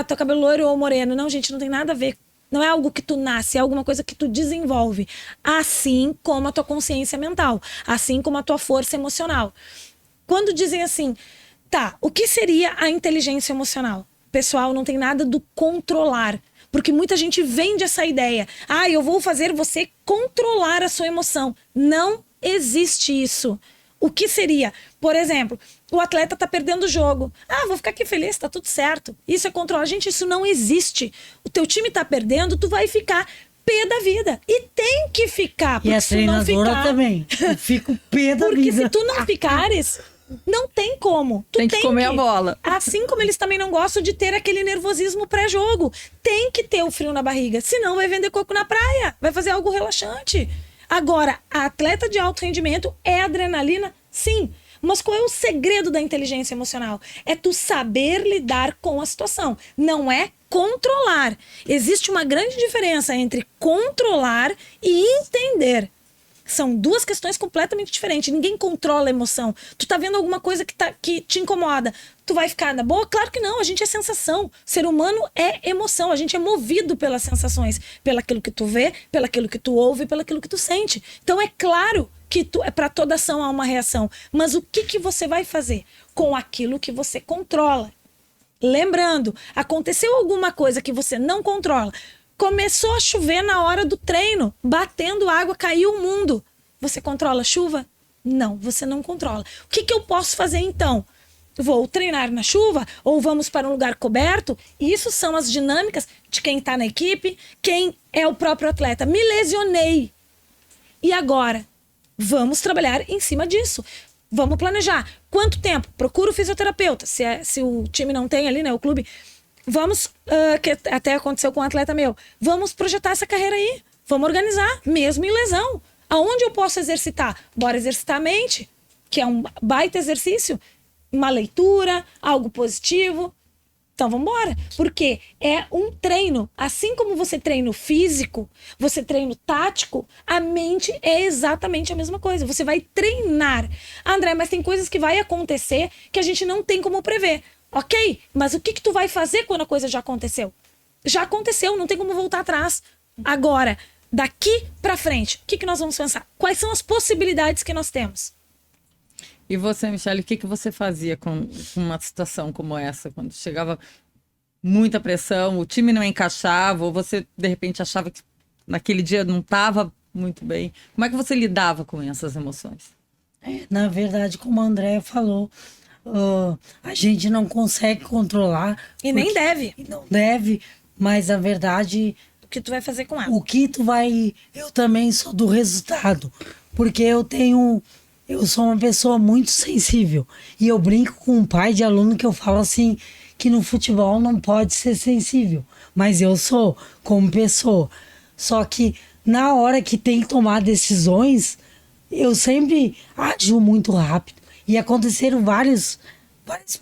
teu cabelo loiro ou moreno. Não, gente, não tem nada a ver. Não é algo que tu nasce, é alguma coisa que tu desenvolve. Assim como a tua consciência mental, assim como a tua força emocional. Quando dizem assim, tá, o que seria a inteligência emocional? Pessoal, não tem nada do controlar. Porque muita gente vende essa ideia. Ah, eu vou fazer você controlar a sua emoção. Não existe isso. O que seria? Por exemplo, o atleta tá perdendo o jogo. Ah, vou ficar aqui feliz, tá tudo certo. Isso é controlar. Gente, isso não existe. O teu time tá perdendo, tu vai ficar pé da vida. E tem que ficar. E a treinadora também. Eu fico pé da vida. Porque se tu não ficares... Não tem como. Tu tem que comer a bola. Assim como eles também não gostam de ter aquele nervosismo pré-jogo. Tem que ter o frio na barriga. Senão vai vender coco na praia. Vai fazer algo relaxante. Agora, a atleta de alto rendimento é adrenalina? Sim. Mas qual é o segredo da inteligência emocional? É tu saber lidar com a situação. Não é controlar. Existe uma grande diferença entre controlar e entender. São duas questões completamente diferentes. Ninguém controla a emoção. Tu tá vendo alguma coisa que te incomoda. Tu vai ficar na boa? Claro que não. A gente é sensação. O ser humano é emoção. A gente é movido pelas sensações. Pelaquilo que tu vê, pelaquilo que tu ouve, pelaquilo que tu sente. Então é claro que para toda ação há uma reação. Mas o que você vai fazer com aquilo que você controla? Lembrando, aconteceu alguma coisa que você não controla. Começou a chover na hora do treino, batendo água, caiu o mundo. Você controla a chuva? Não, você não controla. O que eu posso fazer então? Vou treinar na chuva ou vamos para um lugar coberto? Isso são as dinâmicas de quem está na equipe, quem é o próprio atleta. Me lesionei. E agora? Vamos trabalhar em cima disso. Vamos planejar. Quanto tempo? Procura o fisioterapeuta. Se o time não tem ali, né, o clube... Vamos, que até aconteceu com um atleta meu, vamos projetar essa carreira aí, vamos organizar, mesmo em lesão. Aonde eu posso exercitar? Bora exercitar a mente, que é um baita exercício, uma leitura, algo positivo. Então vamos embora, porque é um treino. Assim como você treina o físico, você treina o tático, a mente é exatamente a mesma coisa. Você vai treinar. André, mas tem coisas que vai acontecer que a gente não tem como prever. Ok, mas o que tu vai fazer quando a coisa já aconteceu? Já aconteceu, não tem como voltar atrás. Agora, daqui pra frente, o que nós vamos pensar? Quais são as possibilidades que nós temos? E você, Michele, o que você fazia com uma situação como essa? Quando chegava muita pressão, o time não encaixava, ou você, de repente, achava que naquele dia não estava muito bem. Como é que você lidava com essas emoções? Na verdade, como a Andréia falou... a gente não consegue controlar. E nem deve. Não deve, mas a verdade... O que tu vai fazer com ela? O que tu vai... Eu também sou do resultado. Porque eu sou uma pessoa muito sensível. E eu brinco com um pai de aluno que eu falo assim, que no futebol não pode ser sensível. Mas eu sou, como pessoa. Só que na hora que tem que tomar decisões, eu sempre ajo muito rápido. E aconteceram vários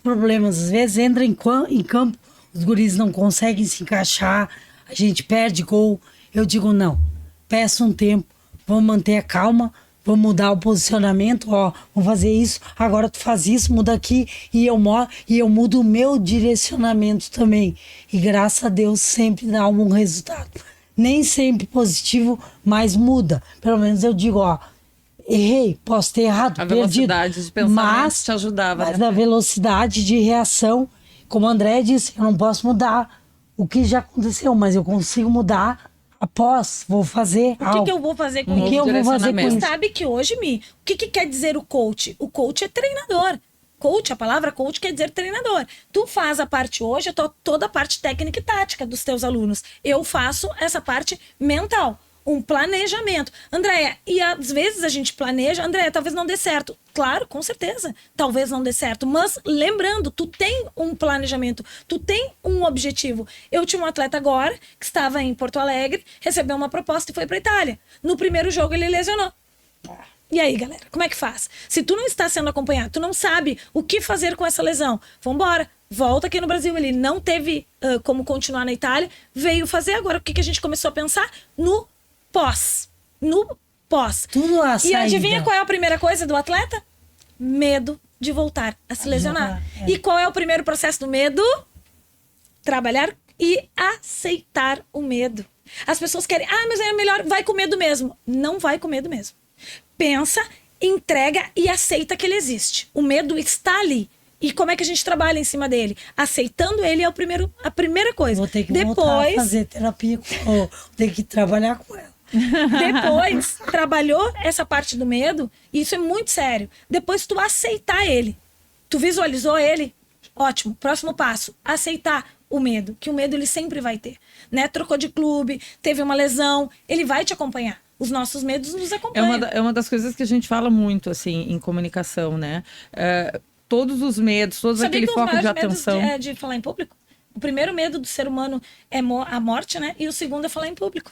problemas. Às vezes entra em campo, os guris não conseguem se encaixar, a gente perde gol. Eu digo, não, peço um tempo, vamos manter a calma, vamos mudar o posicionamento, vamos fazer isso, agora tu faz isso, muda aqui, e eu mudo o meu direcionamento também. E graças a Deus sempre dá um resultado. Nem sempre positivo, mas muda. Pelo menos eu digo, errei, posso ter errado, a perdido. velocidade de pensamento te ajudava. Mas a velocidade de reação, como a André disse, eu não posso mudar o que já aconteceu, mas eu consigo mudar vou fazer algo. O que eu vou fazer com isso? O que eu vou fazer com isso? Você sabe que hoje, o que quer dizer o coach? O coach é treinador. Coach, a palavra coach quer dizer treinador. Tu faz a parte hoje, toda a parte técnica e tática dos teus alunos. Eu faço essa parte mental. um planejamento. Andréia, e às vezes a gente planeja, Andréia, talvez não dê certo. Claro, com certeza, talvez não dê certo. Mas lembrando, tu tem um planejamento, tu tem um objetivo. Eu tinha um atleta agora, que estava em Porto Alegre, recebeu uma proposta e foi para Itália. No primeiro jogo ele lesionou. E aí, galera, como é que faz? Se tu não está sendo acompanhado, tu não sabe o que fazer com essa lesão, vambora. Volta aqui no Brasil, ele não teve como continuar na Itália, veio fazer agora. O que a gente começou a pensar? No pós. No pós. Tudo a E saída. adivinha qual é a primeira coisa do atleta? Medo de voltar a se lesionar. É. E qual é o primeiro processo do medo? Trabalhar e aceitar o medo. As pessoas querem, mas é melhor, vai com medo mesmo. Não vai com medo mesmo. Pensa, entrega e aceita que ele existe. O medo está ali. E como é que a gente trabalha em cima dele? Aceitando ele é a primeira coisa. Vou ter que voltar a fazer terapia vou ter que trabalhar com ela. Depois, trabalhou essa parte do medo, e isso é muito sério. Depois tu aceitar ele. Tu visualizou ele? Ótimo. Próximo passo, aceitar o medo. Que o medo ele sempre vai ter. Né? Trocou de clube, teve uma lesão, ele vai te acompanhar. Os nossos medos nos acompanham. É uma das coisas que a gente fala muito, assim, em comunicação, né? Todos os medos, todos aquele foco de atenção. Medos de falar em público? O primeiro medo do ser humano é a morte, né? E o segundo é falar em público.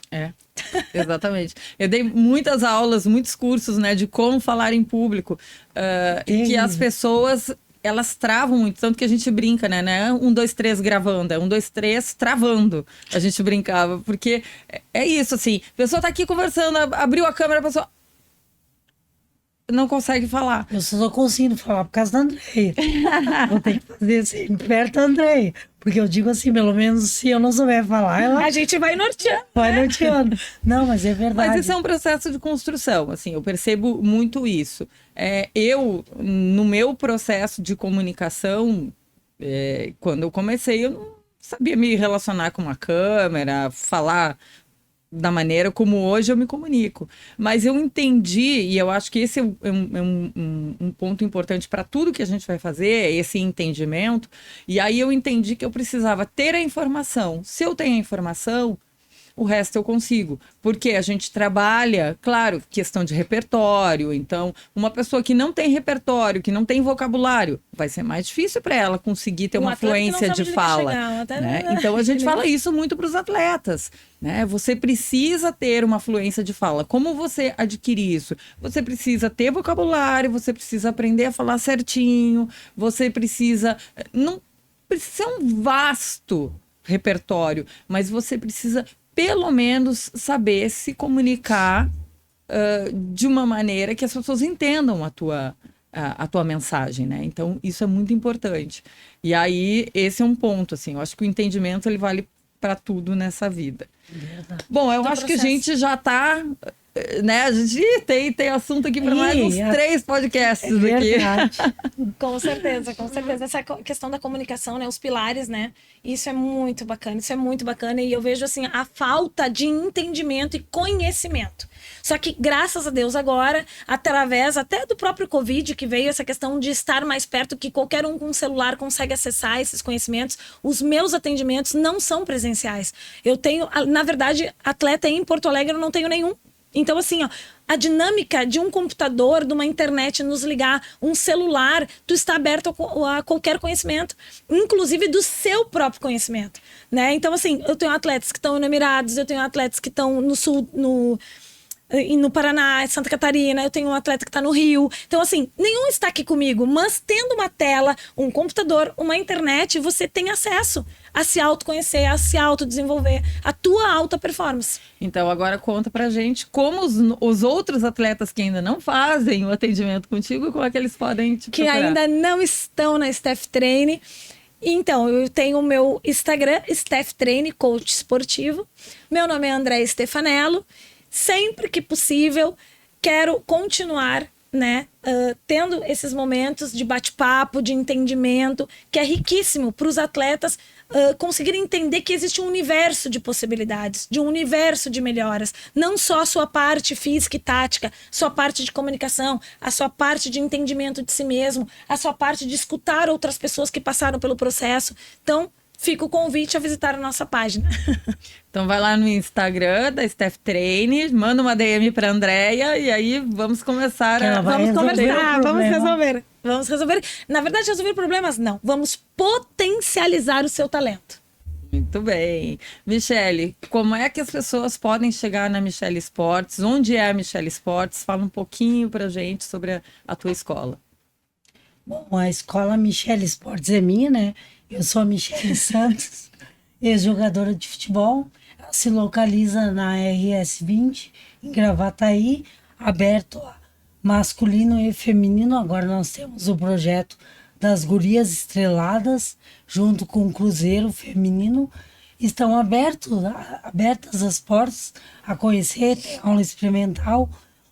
Exatamente. Eu dei muitas aulas, muitos cursos, né, de como falar em público. E que as pessoas, elas travam muito, tanto que a gente brinca, né? 1, 2, 3 gravando, 1, 2, 3 travando. A gente brincava, porque é isso, assim. A pessoa tá aqui conversando, abriu a câmera, a pessoa não consegue falar. Eu só consigo falar por causa da Andréia. Vou ter que fazer assim, perto da Andréia. Porque eu digo assim, pelo menos se eu não souber falar, ela... A gente vai norteando. Vai norteando. Não, mas é verdade. Mas isso é um processo de construção, assim, eu percebo muito isso. Eu, no meu processo de comunicação, quando eu comecei, eu não sabia me relacionar com uma câmera, falar da maneira como hoje eu me comunico. Mas eu entendi, e eu acho que esse é um ponto importante para tudo que a gente vai fazer, esse entendimento. E aí eu entendi que eu precisava ter a informação. Se eu tenho a informação, o resto eu consigo. Porque a gente trabalha, claro, questão de repertório. Então, uma pessoa que não tem repertório, que não tem vocabulário, vai ser mais difícil para ela conseguir ter uma fluência de fala. Né? Então, a gente fala isso muito para os atletas. Né? Você precisa ter uma fluência de fala. Como você adquire isso? Você precisa ter vocabulário, você precisa aprender a falar certinho, você precisa... Não precisa ser um vasto repertório, mas você precisa... pelo menos saber se comunicar de uma maneira que as pessoas entendam a tua mensagem, né? Então, isso é muito importante. E aí, esse é um ponto, assim, eu acho que o entendimento, ele vale para tudo nessa vida. Verdade. Bom, eu acho que a gente já está... Né? A gente tem assunto aqui para mais uns 3 podcasts aqui. Com certeza, com certeza. Essa questão da comunicação, né? Os pilares, né? Isso é muito bacana, isso é muito bacana. E eu vejo, assim, a falta de entendimento e conhecimento. Só que, graças a Deus, agora, através até do próprio Covid, que veio essa questão de estar mais perto, que qualquer um com um celular consegue acessar esses conhecimentos, os meus atendimentos não são presenciais. Eu tenho, na verdade, atleta em Porto Alegre, eu não tenho nenhum. Então, assim, ó, a dinâmica de um computador, de uma internet nos ligar, um celular, tu está aberto a qualquer conhecimento, inclusive do seu próprio conhecimento, né? Então, assim, eu tenho atletas que estão no Emirados, eu tenho atletas que estão no Sul, no Paraná, Santa Catarina, eu tenho um atleta que está no Rio. Então, assim, nenhum está aqui comigo, mas tendo uma tela, um computador, uma internet, você tem acesso a se autoconhecer, a se autodesenvolver, a tua alta performance. Então, agora conta pra gente como os outros atletas que ainda não fazem o atendimento contigo, como é que eles podem te procurar? Que ainda não estão na Steph Traine. Então, eu tenho o meu Instagram, Steph Traine, coach esportivo. Meu nome é Andréia Stefanello. Sempre que possível, quero continuar, né, tendo esses momentos de bate-papo, de entendimento, que é riquíssimo para os atletas conseguirem entender que existe um universo de possibilidades, de um universo de melhoras. Não só a sua parte física e tática, sua parte de comunicação, a sua parte de entendimento de si mesmo, a sua parte de escutar outras pessoas que passaram pelo processo. Então, fica o convite a visitar a nossa página. Então vai lá no Instagram da Steph Treine, manda uma DM para Andréia e aí vamos começar Que ela vai Vamos resolver conversar, o vamos problema. resolver. Vamos resolver. Na verdade, resolver problemas não. Vamos potencializar o seu talento. Muito bem. Michele, como é que as pessoas podem chegar na Michele Esportes? Onde é a Michele Esportes? Fala um pouquinho pra gente sobre a tua escola. Bom, a escola Michele Esportes é minha, né? Eu sou a Michele Santos, ex-jogadora de futebol. Ela se localiza na RS 20, em Gravataí, aberto a masculino e feminino. Agora nós temos o projeto das Gurias Estreladas, junto com o Cruzeiro Feminino. Estão abertas as portas a conhecer, tem aula experimental,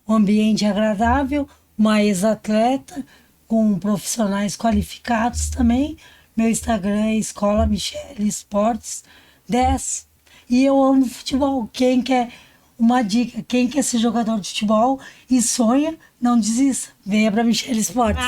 um ambiente agradável, uma ex-atleta com profissionais qualificados também. Meu Instagram é Escola Michele Esportes 10. E eu amo futebol. Quem quer uma dica, quem quer ser jogador de futebol e sonha, não desista. Venha para Michele Esportes.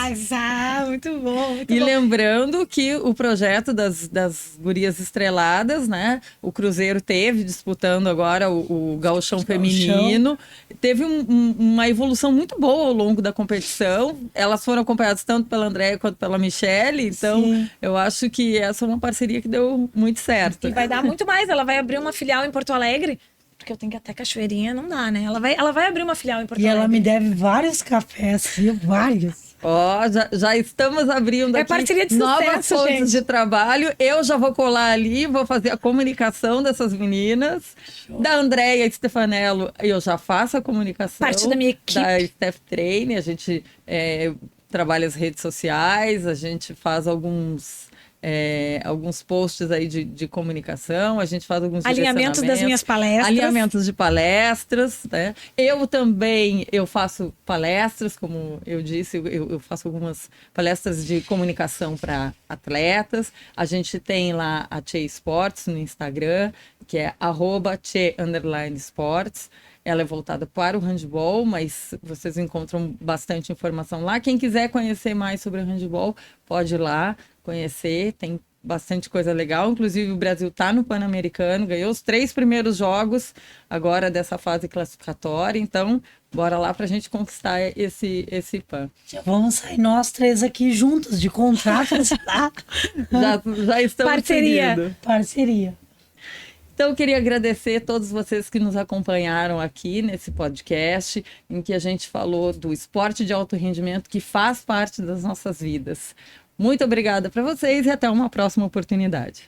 Muito bom, muito E bom. lembrando que o projeto das Gurias Estreladas, né? O Cruzeiro teve disputando agora o Gauchão Feminino. Teve uma evolução muito boa ao longo da competição. Elas foram acompanhadas tanto pela Andréia quanto pela Michele. Então, Sim. eu acho que essa é uma parceria que deu muito certo. E vai dar muito mais. Ela vai abrir uma filial em Porto Alegre. Porque eu tenho que ir até Cachoeirinha, não dá, né? Ela vai abrir uma filial em Porto E Alegre. ela me deve vários cafés, viu? Vários. Ó, já estamos abrindo É aqui parceria de novas sucesso, fontes gente. de trabalho. Eu já vou colar ali, vou fazer a comunicação dessas meninas. Da Andréia Stefanello, eu já faço a comunicação. Parte da minha equipe. Da Steph Treine, a gente trabalha as redes sociais, a gente faz alguns posts aí de comunicação, a gente faz alguns Alinhamentos das direcionamentos, minhas palestras. alinhamentos de palestras, né? Eu faço palestras, como eu disse, eu faço algumas palestras de comunicação para atletas. A gente tem lá a Tchê Esportes no Instagram, que é @Tchê_Esportes. Ela é voltada para o handball, mas vocês encontram bastante informação lá. Quem quiser conhecer mais sobre o handball, pode ir lá conhecer. Tem bastante coisa legal. Inclusive, o Brasil está no Pan-Americano, ganhou os 3 primeiros jogos agora dessa fase classificatória. Então, bora lá para a gente conquistar esse Pan. Já vamos sair nós 3 aqui juntos, de contrato, tá? Já estamos Parceria. seguindo. Parceria. Então, eu queria agradecer a todos vocês que nos acompanharam aqui nesse podcast, em que a gente falou do esporte de alto rendimento que faz parte das nossas vidas. Muito obrigada para vocês e até uma próxima oportunidade.